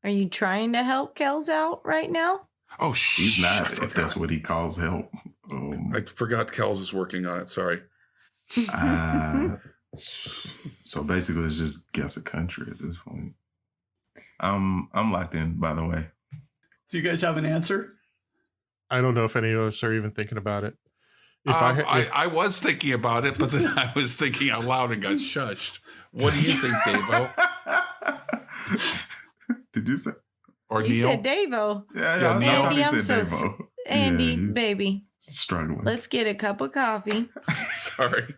Speaker 3: Are you trying to help Kels out right now?
Speaker 1: Oh,
Speaker 5: He's not,
Speaker 1: I
Speaker 5: if that's what he calls help.
Speaker 1: I forgot Kels is working on it. Sorry.
Speaker 5: So basically, it's just guess a country at this point. I'm locked in, by the way.
Speaker 4: Do you guys have an answer?
Speaker 2: I don't know if any of us are even thinking about it. If
Speaker 1: I was thinking about it, but then I was thinking out loud and got shushed. What do you think, Davo?
Speaker 5: Did you say?
Speaker 1: Or
Speaker 3: You
Speaker 1: Neil?
Speaker 3: said Davo.
Speaker 5: Yeah,
Speaker 1: Neil.
Speaker 5: I thought he
Speaker 3: Andy,
Speaker 5: said
Speaker 3: I'm so
Speaker 5: Davo.
Speaker 3: Andy,
Speaker 5: Yeah, he's
Speaker 3: baby,
Speaker 5: struggling.
Speaker 3: let's get a cup of coffee
Speaker 1: Sorry.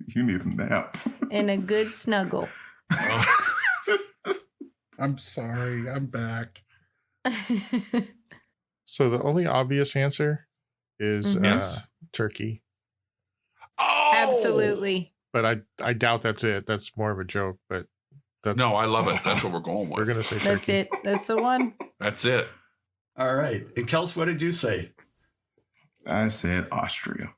Speaker 5: You need a nap.
Speaker 3: and a good snuggle.
Speaker 1: I'm sorry. I'm back.
Speaker 2: So the only obvious answer is
Speaker 1: Yes.
Speaker 2: turkey.
Speaker 1: Oh,
Speaker 3: Absolutely.
Speaker 2: But I doubt that's it. That's more of a joke, but that's
Speaker 1: No, I love it. That's what we're going with.
Speaker 2: we're gonna say
Speaker 3: That's
Speaker 2: turkey.
Speaker 3: it. That's the one.
Speaker 1: That's it.
Speaker 4: All right. And Kels, what did you say?
Speaker 5: I said Austria.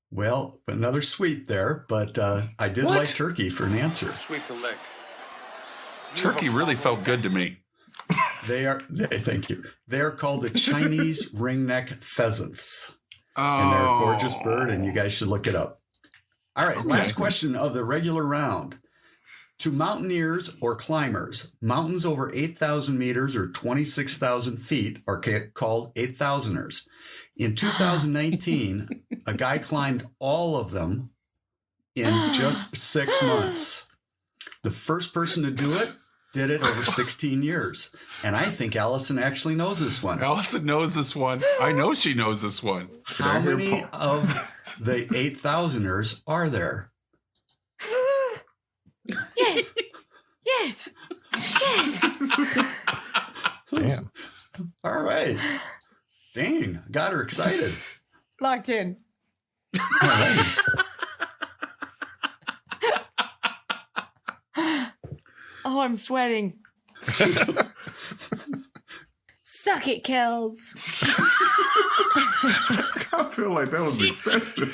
Speaker 4: Well, another sweep there, but I did
Speaker 1: What?
Speaker 4: like turkey for an answer.
Speaker 7: Sweep the leg.
Speaker 1: Turkey really felt good to me.
Speaker 4: Thank you. They are called the Chinese ringneck pheasants.
Speaker 1: Oh,
Speaker 4: And they're a gorgeous bird, and you guys should look it up. All right,
Speaker 1: Okay.
Speaker 4: last question of the regular round. To mountaineers or climbers, mountains over 8,000 meters or 26,000 feet are called 8,000ers. In 2019, a guy climbed all of them in just 6 months. The first person to do it did it over 16 years. And I think Allison actually knows this one.
Speaker 1: Allison knows this one. I know she knows this one.
Speaker 4: How many of the 8,000ers are there?
Speaker 3: Yes. Yes. Yes.
Speaker 2: Damn.
Speaker 4: All right. Dang, got her excited.
Speaker 3: Locked in.
Speaker 4: All right.
Speaker 3: Oh, I'm sweating. Suck it, Kels.
Speaker 5: I feel like that was excessive.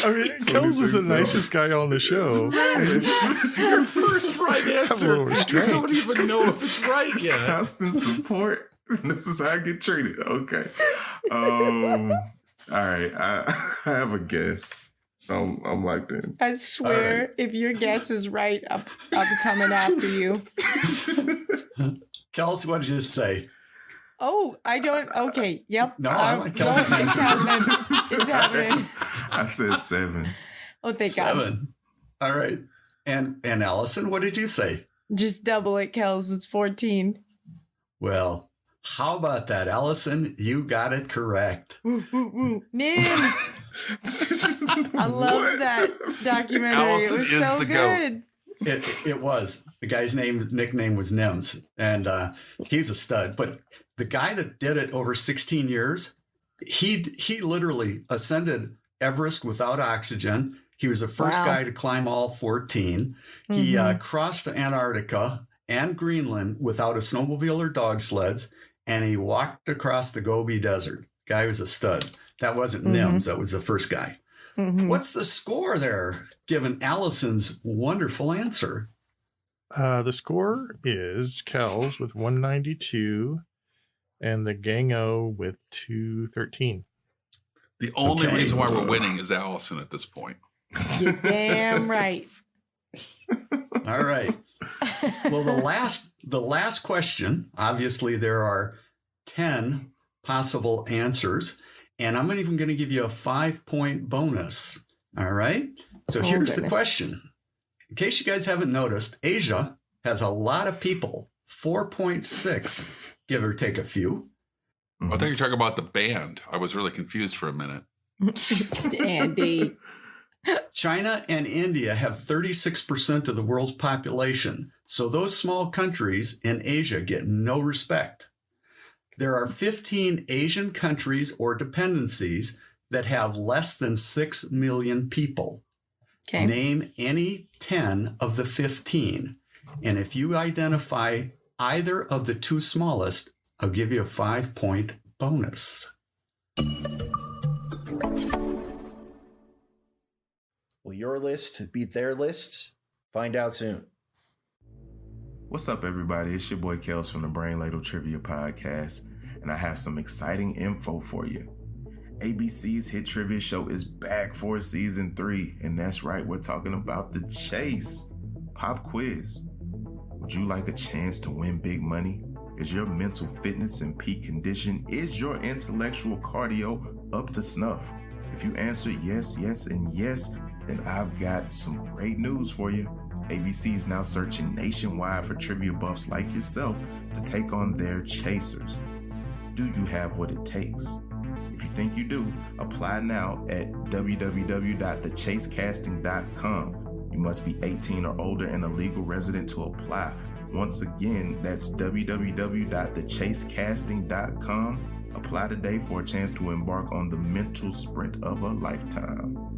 Speaker 2: I mean, Kels is the nicest guy on the show.
Speaker 1: Your first right
Speaker 2: Have a
Speaker 1: answer.
Speaker 2: little
Speaker 1: You
Speaker 2: restraint.
Speaker 1: don't even know if it's right yet.
Speaker 5: Constant support. This is how I get treated. Okay. All right. I have a guess. I'm locked in.
Speaker 3: I swear,
Speaker 4: right.
Speaker 3: if your guess is right, I'm coming after you.
Speaker 4: Kels, what did you say?
Speaker 3: Oh, I don't. Okay. Yep.
Speaker 4: No, I want Kelsey's
Speaker 3: it's
Speaker 4: answer.
Speaker 3: happening. It's happening.
Speaker 5: I said 7.
Speaker 3: Oh, thank God.
Speaker 4: 7. All right. And Allison, what did you say?
Speaker 3: Just double it, Kels. It's 14.
Speaker 4: Well, how about that, Allison? You got it correct.
Speaker 3: Woo, woo, woo. Nims. I love that documentary.
Speaker 1: Allison
Speaker 3: It was
Speaker 1: is
Speaker 3: so
Speaker 1: the goat.
Speaker 3: good.
Speaker 4: It was. The guy's nickname was Nims, and he's a stud. But the guy that did it over 16 years, he literally ascended Everest without oxygen. He was the first
Speaker 3: Wow.
Speaker 4: guy to climb all 14. He crossed Antarctica and Greenland without a snowmobile or dog sleds, and he walked across the Gobi Desert. Guy was a stud. That wasn't Nims. That was the first guy.
Speaker 3: Mhm.
Speaker 4: What's the score there, given Allison's wonderful answer?
Speaker 2: The score is Kels with 192 and the Gang-O with 213.
Speaker 1: The only
Speaker 4: Okay.
Speaker 1: reason why we're winning is Allison at this point.
Speaker 3: You're damn right.
Speaker 4: All right. Well, the last question, obviously there are 10 possible answers, and I'm even going to give you a 5-point bonus. All right. So
Speaker 3: Oh,
Speaker 4: here's the
Speaker 3: goodness.
Speaker 4: question. In case you guys haven't noticed, Asia has a lot of people, 4.6, give or take a few.
Speaker 1: I thought you were talking about the band. I was really confused for a minute.
Speaker 3: Andy.
Speaker 4: China and India have 36% of the world's population. So those small countries in Asia get no respect. There are 15 Asian countries or dependencies that have less than 6 million people.
Speaker 3: Okay.
Speaker 4: Name any 10 of the 15. And if you identify either of the two smallest, I'll give you a 5-point bonus.
Speaker 8: Will your list beat their lists? Find out soon.
Speaker 5: What's up, everybody? It's your boy Kels from the Brain Ladle Trivia Podcast, and I have some exciting info for you. ABC's hit trivia show is back for season 3, and that's right, we're talking about The Chase. Pop quiz. Would you like a chance to win big money? Is your mental fitness in peak condition? Is your intellectual cardio up to snuff? If you answer yes, yes, and yes, then I've got some great news for you. ABC is now searching nationwide for trivia buffs like yourself to take on their chasers. Do you have what it takes? If you think you do, apply now at www.thechasecasting.com. You must be 18 or older and a legal resident to apply. Once again, that's www.thechasecasting.com. Apply today for a chance to embark on the mental sprint of a lifetime.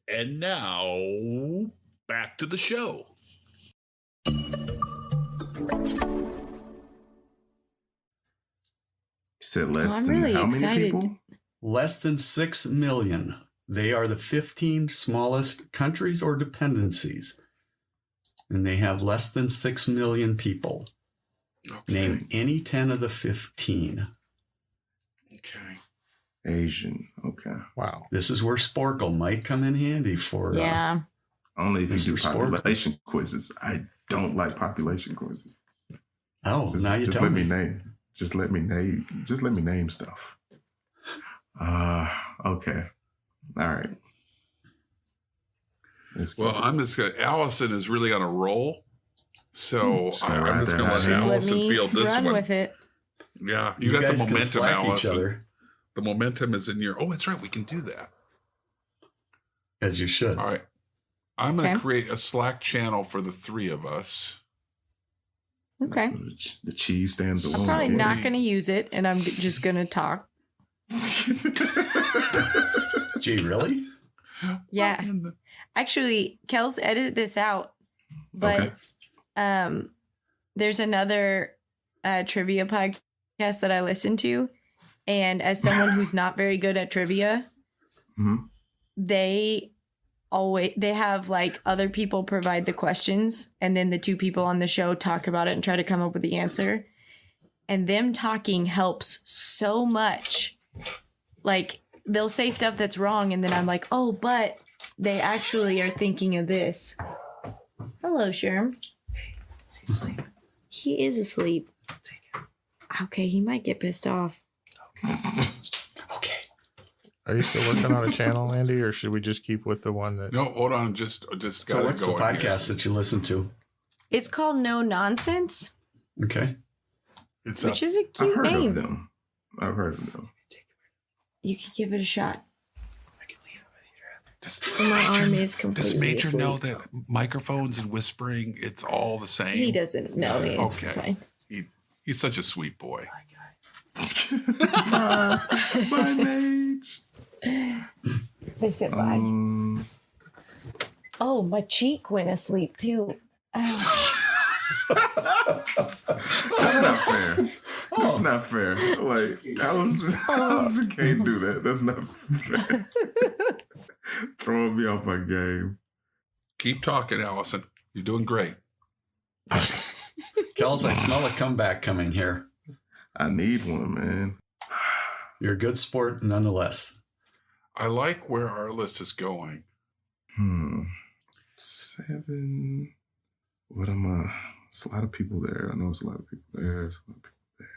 Speaker 1: And now, back to the show.
Speaker 5: Said less
Speaker 3: I'm
Speaker 5: than
Speaker 3: really
Speaker 5: how
Speaker 3: excited.
Speaker 5: many people?
Speaker 4: Less than 6 million. They are the 15 smallest countries or dependencies. And they have less than 6 million people.
Speaker 1: Okay.
Speaker 4: Name any 10 of the 15.
Speaker 1: Okay.
Speaker 5: Asian. Okay.
Speaker 2: Wow.
Speaker 4: This is where Sporkle might come in handy for.
Speaker 3: Yeah.
Speaker 5: Only if you do
Speaker 4: Mr. Spork.
Speaker 5: population quizzes. I don't like population quizzes.
Speaker 4: Oh,
Speaker 5: Just,
Speaker 4: now you
Speaker 5: just
Speaker 4: tell
Speaker 5: let
Speaker 4: me.
Speaker 5: me name. Just let me name stuff. Okay. All right. Let's go.
Speaker 1: Well, I'm just going to, Allison is really on a roll. So
Speaker 5: Just gonna
Speaker 1: I'm
Speaker 5: ride
Speaker 1: just
Speaker 5: that
Speaker 1: going to
Speaker 5: out.
Speaker 1: let
Speaker 3: Just let
Speaker 1: Allison
Speaker 3: me
Speaker 1: field this
Speaker 3: run
Speaker 1: one.
Speaker 3: with it.
Speaker 1: Yeah.
Speaker 4: You
Speaker 1: You got
Speaker 4: guys
Speaker 1: the
Speaker 4: can
Speaker 1: momentum,
Speaker 4: slack each
Speaker 1: Allison.
Speaker 4: other,
Speaker 1: The momentum is in your, oh, that's right. We can do that.
Speaker 4: as you should.
Speaker 1: All right. I'm going to
Speaker 3: Okay.
Speaker 1: create a Slack channel for the three of us.
Speaker 3: Okay.
Speaker 5: So the cheese stands alone.
Speaker 3: I'm probably
Speaker 5: again.
Speaker 3: not going to use it, and I'm just going to talk.
Speaker 4: Gee, really?
Speaker 3: Yeah. Actually, Kels edited this out, but there's another trivia podcast that I listen to, and as someone who's not very good at trivia,
Speaker 5: Mhm.
Speaker 3: they have like other people provide the questions, and then the two people on the show talk about it and try to come up with the answer. And them talking helps so much. Like, they'll say stuff that's wrong, and then I'm like, oh, but they actually are thinking of this. Hello, Sherm. He is asleep. Okay, he might get pissed off.
Speaker 4: Okay.
Speaker 2: Are you still working on a channel, Andy, or should we just keep with the one that?
Speaker 1: No, hold on. Just got
Speaker 4: So
Speaker 1: to
Speaker 4: what's the
Speaker 1: go in here.
Speaker 4: podcast that you listen to?
Speaker 3: It's called No Nonsense,
Speaker 4: Okay.
Speaker 1: It's
Speaker 3: which is a
Speaker 5: I've
Speaker 3: cute
Speaker 5: heard of
Speaker 3: name.
Speaker 5: them. I've heard of them.
Speaker 3: You could give it a shot.
Speaker 1: Does
Speaker 3: My arm
Speaker 1: Major,
Speaker 3: is completely
Speaker 1: does Major
Speaker 3: asleep.
Speaker 1: know that microphones and whispering, it's all the same?
Speaker 3: He doesn't know. It's
Speaker 1: Okay.
Speaker 3: fine.
Speaker 1: He's such a sweet boy.
Speaker 5: Bye, Mage.
Speaker 3: They said bye. Oh, my cheek went asleep too. Oh.
Speaker 5: That's not fair. That's not fair. Like, I can't do that. That's not fair. Throwing me off my game.
Speaker 1: Keep talking, Allison. You're doing great.
Speaker 4: Kels, I smell a comeback coming here.
Speaker 5: I need one, man.
Speaker 4: You're a good sport nonetheless.
Speaker 1: I like where our list is going.
Speaker 5: 7. What am I? It's a lot of people there. I know it's a lot of people there. There's a lot of people there.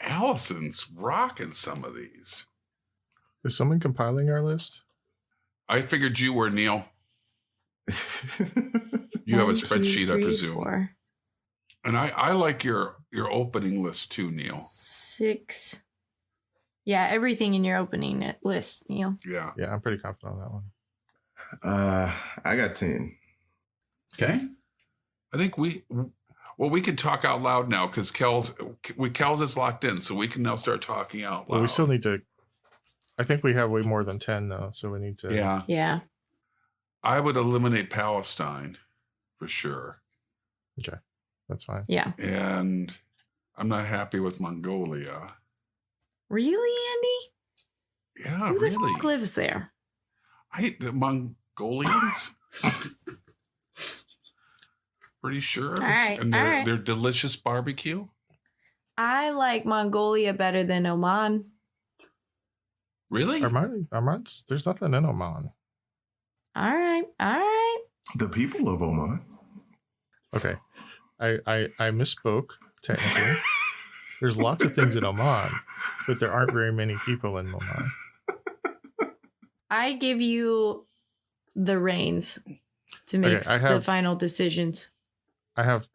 Speaker 1: Allison's rocking some of these.
Speaker 2: Is someone compiling our list?
Speaker 1: I figured you were, Neil. You have a
Speaker 3: 1, 2,
Speaker 1: spreadsheet, I
Speaker 3: 3,
Speaker 1: presume.
Speaker 3: 4,
Speaker 1: And I like your opening list too, Neil.
Speaker 3: 6. Yeah, everything in your opening list, Neil.
Speaker 1: Yeah.
Speaker 2: Yeah, I'm pretty confident on that one.
Speaker 5: I got 10.
Speaker 4: Okay.
Speaker 1: I think we can talk out loud now because Kels is locked in, so we can now start talking out loud.
Speaker 2: Well, we still need to. I think we have way more than 10 though, so we need to.
Speaker 1: Yeah.
Speaker 3: Yeah.
Speaker 1: I would eliminate Palestine for sure.
Speaker 2: Okay, that's fine.
Speaker 3: Yeah.
Speaker 1: And I'm not happy with Mongolia.
Speaker 3: Really, Andy?
Speaker 1: Yeah,
Speaker 3: Who the
Speaker 1: really.
Speaker 3: fuck lives there?
Speaker 1: I hate the Mongolians. Pretty sure.
Speaker 3: right,
Speaker 1: And
Speaker 3: all
Speaker 1: their
Speaker 3: right.
Speaker 1: their delicious barbecue.
Speaker 3: I like Mongolia better than Oman.
Speaker 1: Really?
Speaker 2: Oman's, there's nothing in Oman.
Speaker 3: All right. All right.
Speaker 5: The people of Oman.
Speaker 2: Okay, I misspoke technically. There's lots of things in Oman, but there aren't very many people in Oman.
Speaker 3: I give you the reins to make
Speaker 2: Okay, I
Speaker 3: the
Speaker 2: have-
Speaker 3: final decisions.
Speaker 2: I have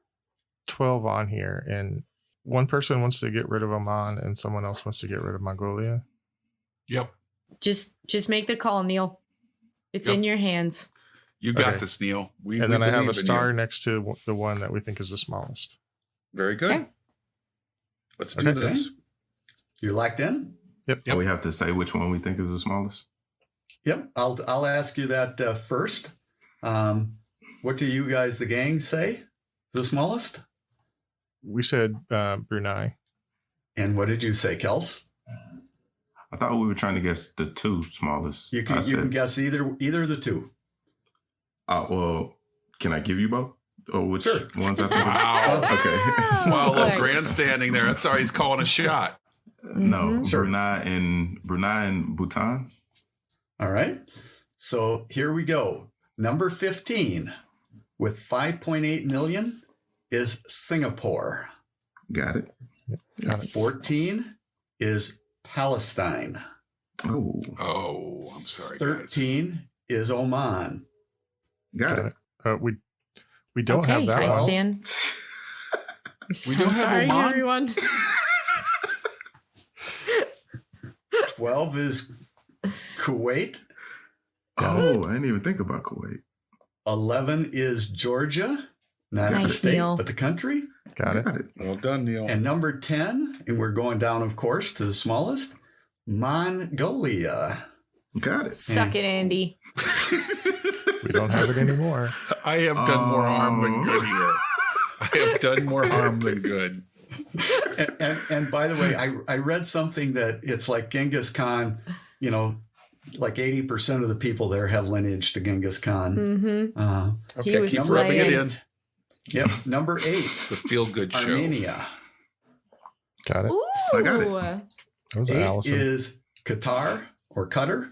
Speaker 2: 12 on here, and one person wants to get rid of Oman, and someone else wants to get rid of Mongolia.
Speaker 1: Yep.
Speaker 3: Just make the call, Neil. It's
Speaker 1: Yep.
Speaker 3: in your hands.
Speaker 1: You got
Speaker 2: Okay.
Speaker 1: this, Neil.
Speaker 2: And then I have a
Speaker 1: believe in
Speaker 2: star
Speaker 1: you.
Speaker 2: next to the one that we think is the smallest.
Speaker 1: Very good.
Speaker 3: Okay.
Speaker 1: Let's do
Speaker 2: Okay.
Speaker 1: this.
Speaker 4: You're locked in?
Speaker 2: Yep.
Speaker 5: And we have to say which one we think is the smallest.
Speaker 4: Yep. I'll ask you that first. What do you guys, the gang, say? The smallest?
Speaker 2: We said Brunei.
Speaker 4: And what did you say, Kels?
Speaker 5: I thought we were trying to guess the two smallest.
Speaker 4: You can guess either of the two.
Speaker 5: Well, can I give you both? Or which
Speaker 4: Sure.
Speaker 5: ones I think?
Speaker 1: Wow.
Speaker 5: Okay.
Speaker 1: Wow, a
Speaker 3: Nice.
Speaker 1: little grandstanding there. That's sorry, he's calling a shot.
Speaker 5: No,
Speaker 4: Sure.
Speaker 5: Brunei and Bhutan.
Speaker 4: All right. So here we go. Number 15 with 5.8 million is Singapore.
Speaker 5: Got it.
Speaker 2: Got it.
Speaker 4: 14 is Palestine.
Speaker 5: Oh,
Speaker 1: Oh, I'm sorry, guys.
Speaker 4: 13 is Oman.
Speaker 5: got it.
Speaker 2: We don't have that
Speaker 3: hi,
Speaker 2: one.
Speaker 3: Stan.
Speaker 1: We don't have
Speaker 3: Sorry,
Speaker 1: Oman?
Speaker 3: everyone.
Speaker 4: 12 is Kuwait.
Speaker 5: Oh, I didn't even think about Kuwait.
Speaker 4: 11 is Georgia. Not the
Speaker 3: Nice,
Speaker 4: state,
Speaker 3: Neil.
Speaker 4: but the country.
Speaker 2: Got it.
Speaker 5: Got it.
Speaker 1: Well done, Neil.
Speaker 4: And number 10, and we're going down, of course, to the smallest, Mongolia.
Speaker 5: Got it.
Speaker 3: Suck it, Andy.
Speaker 2: We don't have it anymore.
Speaker 1: I have done more harm than good here. I have done more harm than good.
Speaker 4: And by the way, I read something that it's like Genghis Khan, you know, like 80% of the people there have lineage to Genghis Khan.
Speaker 3: Mm-hmm.
Speaker 1: Okay,
Speaker 3: was
Speaker 1: keep rubbing it in.
Speaker 4: Yep. Number 8,
Speaker 1: The feel-good show.
Speaker 4: Armenia.
Speaker 2: Got it.
Speaker 3: Ooh.
Speaker 5: I got it.
Speaker 2: That was
Speaker 4: 8
Speaker 2: Allison.
Speaker 4: is Qatar or Qatar.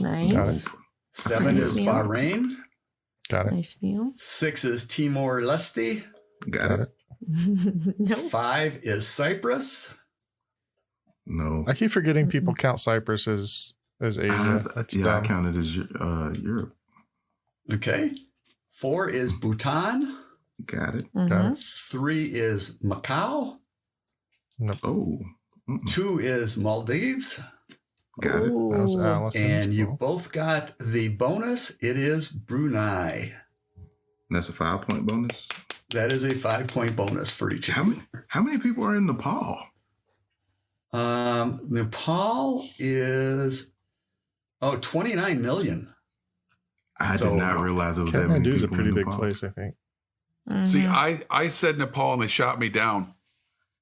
Speaker 3: Nice.
Speaker 2: Got it.
Speaker 4: 7 is
Speaker 3: Nice.
Speaker 4: Bahrain.
Speaker 2: Got it.
Speaker 3: Nice, Neil.
Speaker 4: 6 is Timor-Leste.
Speaker 5: Got
Speaker 2: Got
Speaker 5: it.
Speaker 2: it.
Speaker 3: No.
Speaker 4: 5 is Cyprus.
Speaker 5: No.
Speaker 2: I keep forgetting people count Cyprus as Asia. That's
Speaker 5: I
Speaker 2: dumb.
Speaker 5: counted as Europe.
Speaker 4: Okay. 4 is Bhutan.
Speaker 5: Got it.
Speaker 3: Mhm.
Speaker 4: 3 is Macau.
Speaker 5: Oh. Mm-mm.
Speaker 4: 2 is Maldives.
Speaker 5: Got it.
Speaker 2: That was
Speaker 3: Ooh.
Speaker 2: Allison's.
Speaker 4: And you
Speaker 2: fault.
Speaker 4: both got the bonus. It is Brunei.
Speaker 5: That's a 5-point bonus.
Speaker 4: That is a 5-point bonus for each of you.
Speaker 5: How many people are in Nepal?
Speaker 4: Nepal is 29 million.
Speaker 5: I
Speaker 4: So,
Speaker 5: did not realize it was that many
Speaker 2: Kathmandu is a
Speaker 5: people
Speaker 2: pretty
Speaker 5: in
Speaker 2: big
Speaker 5: Nepal.
Speaker 2: place, I think.
Speaker 1: See,
Speaker 3: Mhm.
Speaker 1: I said Nepal and they shot me down.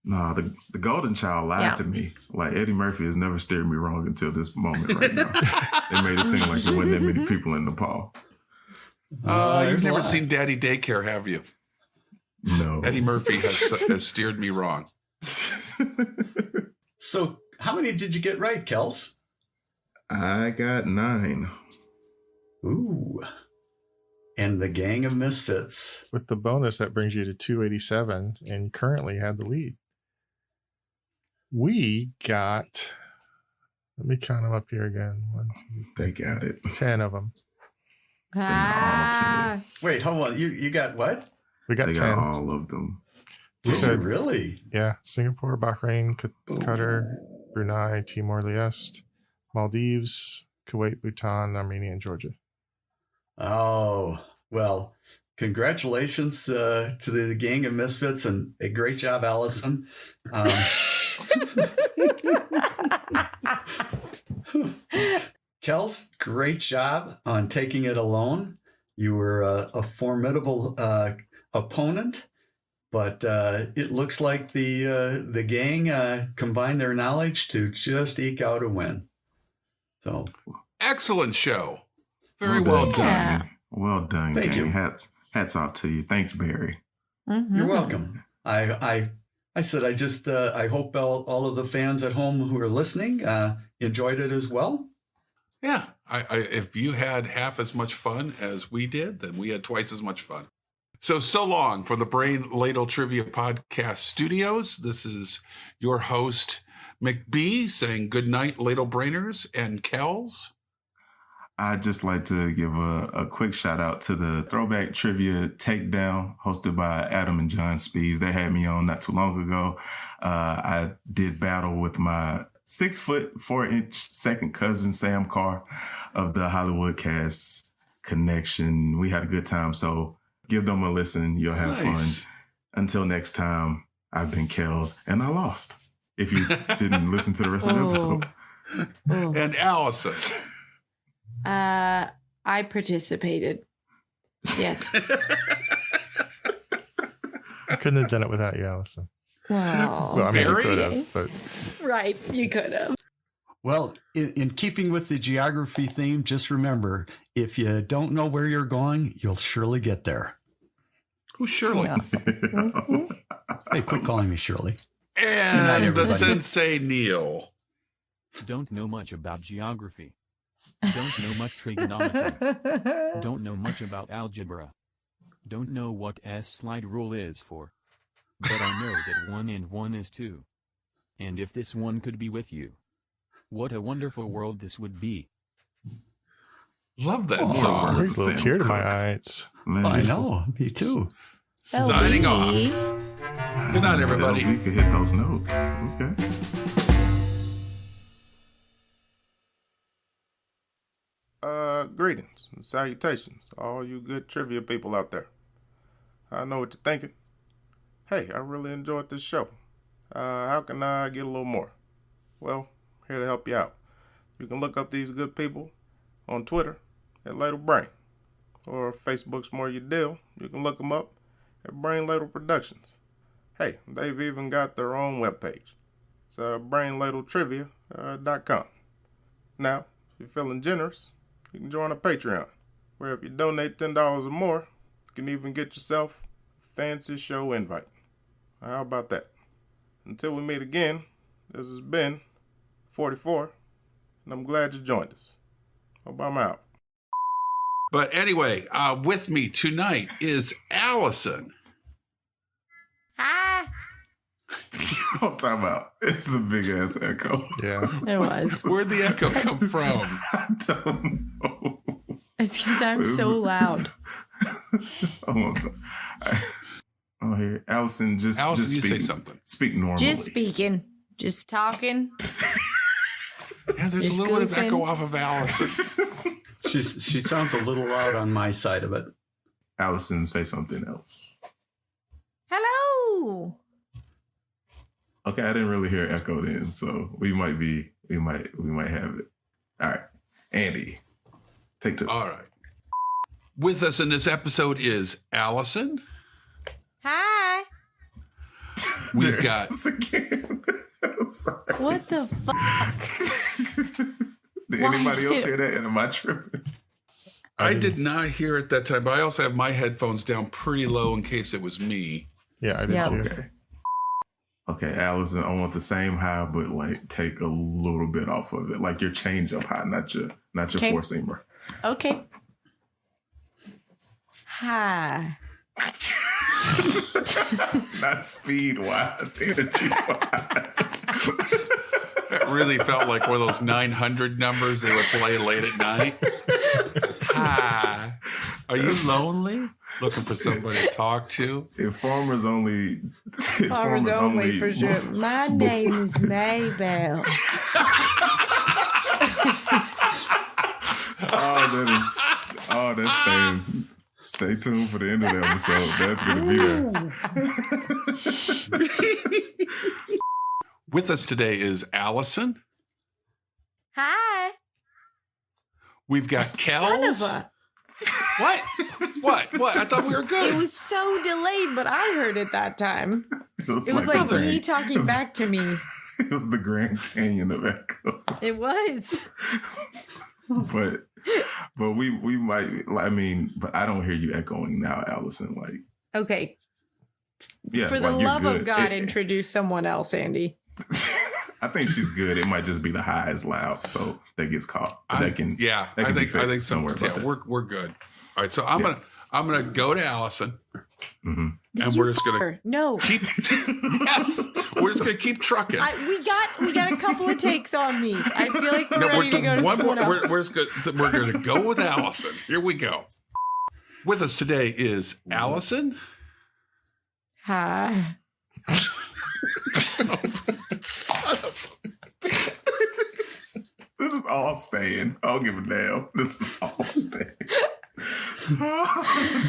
Speaker 5: No, the Golden Child lied
Speaker 3: Yeah.
Speaker 5: to me. Like Eddie Murphy has never steered me wrong until this moment right now. It made it seem like there wasn't that many people in Nepal.
Speaker 1: You've
Speaker 4: there's a
Speaker 1: never
Speaker 4: lot.
Speaker 1: seen Daddy Daycare, have you?
Speaker 5: No.
Speaker 1: Eddie Murphy has steered me wrong.
Speaker 4: So how many did you get right, Kels?
Speaker 5: I got 9.
Speaker 4: Ooh. And the Gang of Misfits.
Speaker 2: With the bonus, that brings you to 287 and you currently had the lead. We got, let me count them up here again. 1, 2,
Speaker 5: They got it.
Speaker 2: 10 of them.
Speaker 3: Ah.
Speaker 4: Wait, hold on. You got what?
Speaker 2: We got
Speaker 5: They
Speaker 2: 10.
Speaker 5: got all of them.
Speaker 2: We
Speaker 4: Did you
Speaker 2: said,
Speaker 4: really?
Speaker 2: yeah, Singapore, Bahrain, Qatar, Brunei, Timor-Leste, Maldives, Kuwait, Bhutan, Armenia, and Georgia.
Speaker 4: Oh, well, congratulations to the Gang of Misfits and a great job, Allison. Kels, great job on taking it alone. You were a formidable opponent, but it looks like the gang combined their knowledge to just eke out a win. So
Speaker 1: Excellent show. Very well done.
Speaker 3: Yeah.
Speaker 5: Well done,
Speaker 4: Thank
Speaker 5: gang.
Speaker 4: you.
Speaker 5: Hats off to you. Thanks, Barry.
Speaker 3: Mhm.
Speaker 4: you're welcome. I said I hope all of the fans at home who are listening enjoyed it as well.
Speaker 1: Yeah. If you had half as much fun as we did, then we had twice as much fun. So long from the Brain Ladle Trivia Podcast Studios. This is your host, McBee, saying good night, Ladle Brainers and Kels.
Speaker 5: I'd just like to give a quick shout out to the Throwback Trivia Takedown hosted by Adam and John Speeds. They had me on not too long ago. I did battle with my 6'4" second cousin, Sam Carr of the Hollywood cast. connection. We had a good time. So give them a listen. You'll have fun. Until next time, I've been Kels, and I lost. If you didn't listen to the rest of the episode.
Speaker 1: And Allison.
Speaker 3: I participated. Yes.
Speaker 2: I couldn't have done it without you, Allison.
Speaker 3: Wow.
Speaker 2: Well, I mean,
Speaker 1: Barry?
Speaker 2: you could have, but
Speaker 3: Right, you could have.
Speaker 4: Well, in keeping with the geography theme, just remember, if you don't know where you're going, you'll surely get there.
Speaker 1: Who's Shirley?
Speaker 3: Yeah.
Speaker 4: Hey, quit calling me Shirley.
Speaker 1: And
Speaker 4: Good night,
Speaker 1: the
Speaker 4: everybody.
Speaker 1: Sensei Neil.
Speaker 7: Don't know much about geography. Don't know much trigonometry. Don't know much about algebra. Don't know what S-slide rule is for. But I know that 1 and 1 is 2. And if this one could be with you, what a wonderful world this would be.
Speaker 1: Love that
Speaker 2: oh,
Speaker 1: song.
Speaker 2: there's a little tear to my eyes.
Speaker 5: Man,
Speaker 4: I know. Me too.
Speaker 1: Signing off. Good night, everybody.
Speaker 5: We could hit those notes. Okay.
Speaker 9: Greetings and salutations to all you good trivia people out there. I know what you're thinking. Hey, I really enjoyed this show. How can I get a little more? Well, here to help you out. You can look up these good people on Twitter at Ladle Brain, or if Facebook's more your deal, you can look them up at Brain Ladle Productions. Hey, they've even got their own webpage. It's brainladletrivia.com. Now, if you're feeling generous, you can join a Patreon, where if you donate $10 or more, you can even get yourself a fancy show invite. How about that? Until we meet again, this has been 44, and I'm glad you joined us. Hope I'm out.
Speaker 1: But anyway, with me tonight is Allison.
Speaker 3: Hi.
Speaker 5: Don't time out. It's a big ass echo.
Speaker 2: Yeah.
Speaker 3: It was.
Speaker 1: Where'd the echo come from?
Speaker 5: I don't know.
Speaker 3: It's because I'm so loud.
Speaker 5: Oh, here, Allison, just
Speaker 1: Allison, you
Speaker 5: speak,
Speaker 1: say something.
Speaker 5: Speak normally.
Speaker 3: Just speaking. Just talking.
Speaker 1: Yeah, there's
Speaker 3: Just
Speaker 1: a little bit of
Speaker 3: goofing.
Speaker 1: echo off of Allison.
Speaker 4: She sounds a little loud on my side of it.
Speaker 5: Allison, say something else.
Speaker 3: Hello.
Speaker 5: Okay, I didn't really hear echo then, so we might have it. All right, Andy, take 2.
Speaker 1: All right. With us in this episode is Allison.
Speaker 3: Hi.
Speaker 1: We've got
Speaker 5: Again. I'm sorry.
Speaker 3: What the fuck?
Speaker 5: Did
Speaker 3: Why
Speaker 5: anybody
Speaker 3: is
Speaker 5: else
Speaker 3: it-
Speaker 5: hear that? And am I tripping?
Speaker 1: I did not hear it that time, but I also have my headphones down pretty low in case it was me.
Speaker 2: Yeah, I did
Speaker 3: Yeah.
Speaker 2: too.
Speaker 5: Okay, Allison, I want the same high, but like take a little bit off of it, like your change up high, not your
Speaker 3: Okay.
Speaker 5: 4-seamer.
Speaker 3: Okay. Hi.
Speaker 5: Not speed wise, energy wise.
Speaker 1: That really felt like one of those 900 numbers they would play late at night. Hi. Are you lonely? Looking for somebody to talk to?
Speaker 5: If farmers only,
Speaker 3: Farmers only for sure. My name is Maybell.
Speaker 5: that's staying. Stay tuned for the end of the episode. That's gonna be there.
Speaker 1: With us today is Allison.
Speaker 3: Hi.
Speaker 1: We've got
Speaker 3: Son of
Speaker 1: Kels.
Speaker 3: a.
Speaker 1: What? I thought we were
Speaker 3: It
Speaker 1: good.
Speaker 3: was so delayed, but I heard it that time.
Speaker 5: It was
Speaker 3: It was like
Speaker 5: the
Speaker 3: me
Speaker 5: Grand-
Speaker 3: talking back to me.
Speaker 5: It was the Grand Canyon of echo.
Speaker 3: It was.
Speaker 5: but we might. I mean, but I don't hear you echoing now, Allison. Like,
Speaker 3: Okay.
Speaker 5: yeah,
Speaker 3: For the
Speaker 5: like, you're
Speaker 3: love of
Speaker 5: good.
Speaker 3: God, introduce someone else, Andy.
Speaker 5: I think she's good. It might just be the high is loud, so that gets caught. But
Speaker 1: I
Speaker 5: that can
Speaker 1: think
Speaker 5: be
Speaker 1: so.
Speaker 5: fixed. Don't worry about that.
Speaker 1: We're good. All right, so I'm gonna go to Allison,
Speaker 5: Mm-hmm.
Speaker 1: and we're just gonna
Speaker 3: No.
Speaker 1: keep. Yes, we're just gonna keep trucking.
Speaker 3: We got a couple of takes on me. I feel like we're
Speaker 1: No,
Speaker 3: ready to go to
Speaker 1: one more.
Speaker 3: someone else.
Speaker 1: We're gonna go with Allison. Here we go. With us today is Allison.
Speaker 3: Hi.
Speaker 1: Son of
Speaker 5: This is all staying. I don't give a damn. This is all staying.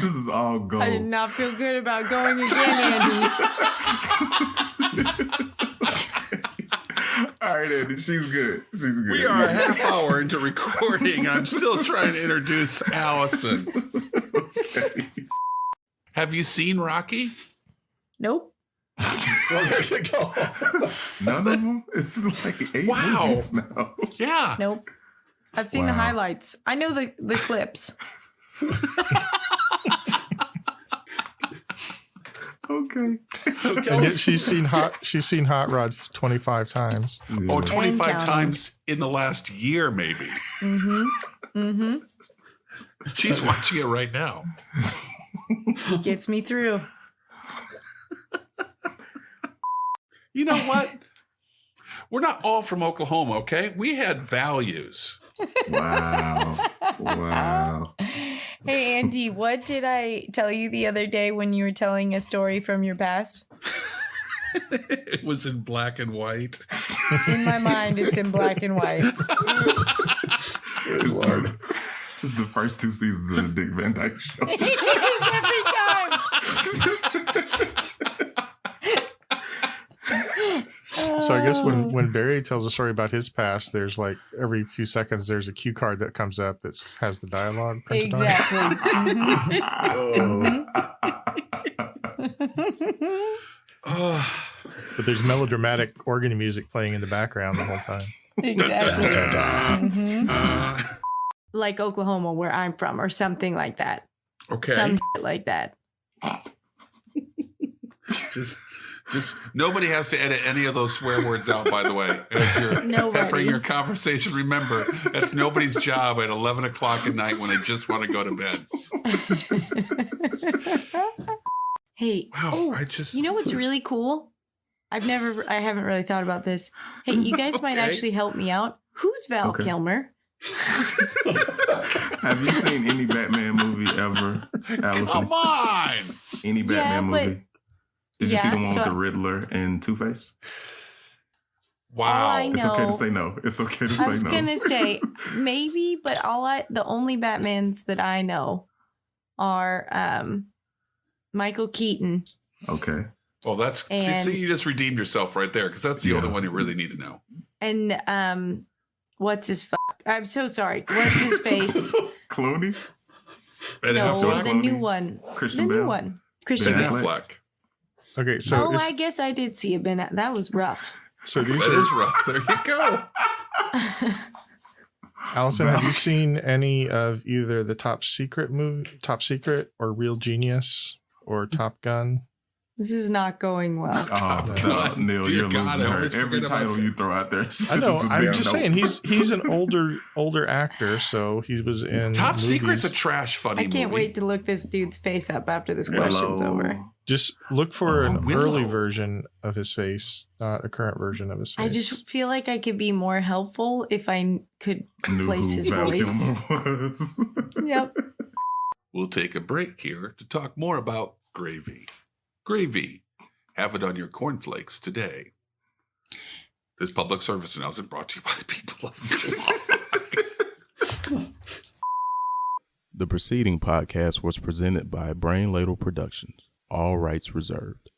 Speaker 5: This is all gold.
Speaker 3: I did not feel good about going again, Andy.
Speaker 5: All right, Andy, she's good. She's good.
Speaker 1: We are a half hour into recording. I'm still trying to introduce Allison.
Speaker 5: Okay.
Speaker 1: Have you seen Rocky?
Speaker 3: Nope.
Speaker 4: Well, there you go.
Speaker 5: None of them? It's like 8
Speaker 1: Wow.
Speaker 5: movies now.
Speaker 1: Yeah.
Speaker 3: Nope. I've seen the
Speaker 5: Wow.
Speaker 3: highlights. I know the clips.
Speaker 5: Okay.
Speaker 4: So
Speaker 2: And
Speaker 4: Kels,
Speaker 2: yet she's seen Hot Rod 25 times.
Speaker 1: Oh, 25
Speaker 3: counting.
Speaker 1: times in the last year, maybe.
Speaker 3: Mm-hmm. Mm-hmm.
Speaker 1: She's watching it right now.
Speaker 3: Gets me through.
Speaker 1: You know what? We're not all from Oklahoma, okay? We had values.
Speaker 5: Wow. Wow.
Speaker 3: Hey, Andy, what did I tell you the other day when you were telling a story from your past?
Speaker 1: It was in black and white.
Speaker 3: In my mind, it's in black and white.
Speaker 5: It's the first 2 seasons of the Dick Van Dyke Show.
Speaker 3: Every time.
Speaker 2: So I guess when Barry tells a story about his past, there's like every few seconds there's a cue card that comes up that has the dialogue printed
Speaker 3: Exactly.
Speaker 2: on it.
Speaker 1: Oh.
Speaker 2: But there's melodramatic organ music playing in the background the whole time.
Speaker 3: Exactly. Mhm. Like Oklahoma, where I'm from, or something like that.
Speaker 1: Okay.
Speaker 3: Some shit like that.
Speaker 1: Just nobody has to edit any of those swear words out, by the way. As you're
Speaker 3: Nobody.
Speaker 1: peppering your conversation, remember, that's nobody's job at 11 o'clock at night when they just want to go to bed.
Speaker 3: Hey,
Speaker 1: Wow,
Speaker 3: you know what's really cool? I haven't really thought about this. Hey, you guys might
Speaker 1: Okay.
Speaker 3: actually help me out. Who's Val
Speaker 5: Okay.
Speaker 3: Kilmer?
Speaker 5: Have you seen any Batman movie ever, Allison?
Speaker 1: Come on!
Speaker 5: Any Batman
Speaker 3: but-
Speaker 5: movie? Did you see the one with
Speaker 3: so-
Speaker 5: the Riddler and Two-Face?
Speaker 1: Wow.
Speaker 3: I
Speaker 5: It's okay
Speaker 3: No.
Speaker 5: to say no. It's okay to
Speaker 3: I
Speaker 5: say
Speaker 3: was
Speaker 5: no.
Speaker 3: gonna say maybe, but the only Batmans that I know are Michael Keaton.
Speaker 5: Okay.
Speaker 1: Well, that's
Speaker 3: And-
Speaker 1: see, you just redeemed yourself right there because that's the
Speaker 5: Yeah.
Speaker 1: only one you really need to know.
Speaker 3: And what's his I'm so sorry. What's his face?
Speaker 5: Clooney?
Speaker 1: Ben
Speaker 3: No,
Speaker 5: George
Speaker 1: Affleck.
Speaker 3: the
Speaker 5: Clooney?
Speaker 3: new one.
Speaker 5: Christian
Speaker 3: The new
Speaker 5: Bale?
Speaker 3: one. Christian
Speaker 1: Ben
Speaker 5: Ben
Speaker 3: Bale.
Speaker 5: Affleck.
Speaker 1: Affleck.
Speaker 2: Okay, so
Speaker 3: I guess I did see a Ben. That was rough.
Speaker 2: so these
Speaker 1: That
Speaker 2: are
Speaker 1: is rough. There you go.
Speaker 2: Allison, have you seen any of either the Top Secret or Real Genius or Top Gun?
Speaker 3: This is not going well.
Speaker 5: Oh, no,
Speaker 1: Gun.
Speaker 5: Neil,
Speaker 1: Dear
Speaker 5: you're
Speaker 1: God,
Speaker 5: losing
Speaker 1: I
Speaker 5: her.
Speaker 1: always
Speaker 5: Every
Speaker 1: forget about
Speaker 5: title
Speaker 1: that.
Speaker 5: you throw out there.
Speaker 2: I know.
Speaker 5: is a
Speaker 2: I'm
Speaker 5: big
Speaker 2: just
Speaker 5: no.
Speaker 2: saying he's an older actor, so he was in
Speaker 1: Top
Speaker 2: movies.
Speaker 1: Secret's a trash funny
Speaker 3: I can't
Speaker 1: movie.
Speaker 3: wait to look this dude's face up after this
Speaker 5: Hello.
Speaker 3: question's over.
Speaker 2: Just look for an
Speaker 1: Willow.
Speaker 2: early version of his face, not a current version of his face.
Speaker 3: I just feel like I could be more helpful if I could
Speaker 5: Knew
Speaker 3: place
Speaker 5: who
Speaker 3: his
Speaker 5: Val
Speaker 3: voice.
Speaker 5: Kilmer was.
Speaker 3: Yep.
Speaker 1: We'll take a break here to talk more about gravy. Gravy. Have it on your cornflakes today. This public service announcement brought to you by the people of Oklahoma.
Speaker 9: The preceding podcast was presented by Brain Ladle Productions. All rights reserved.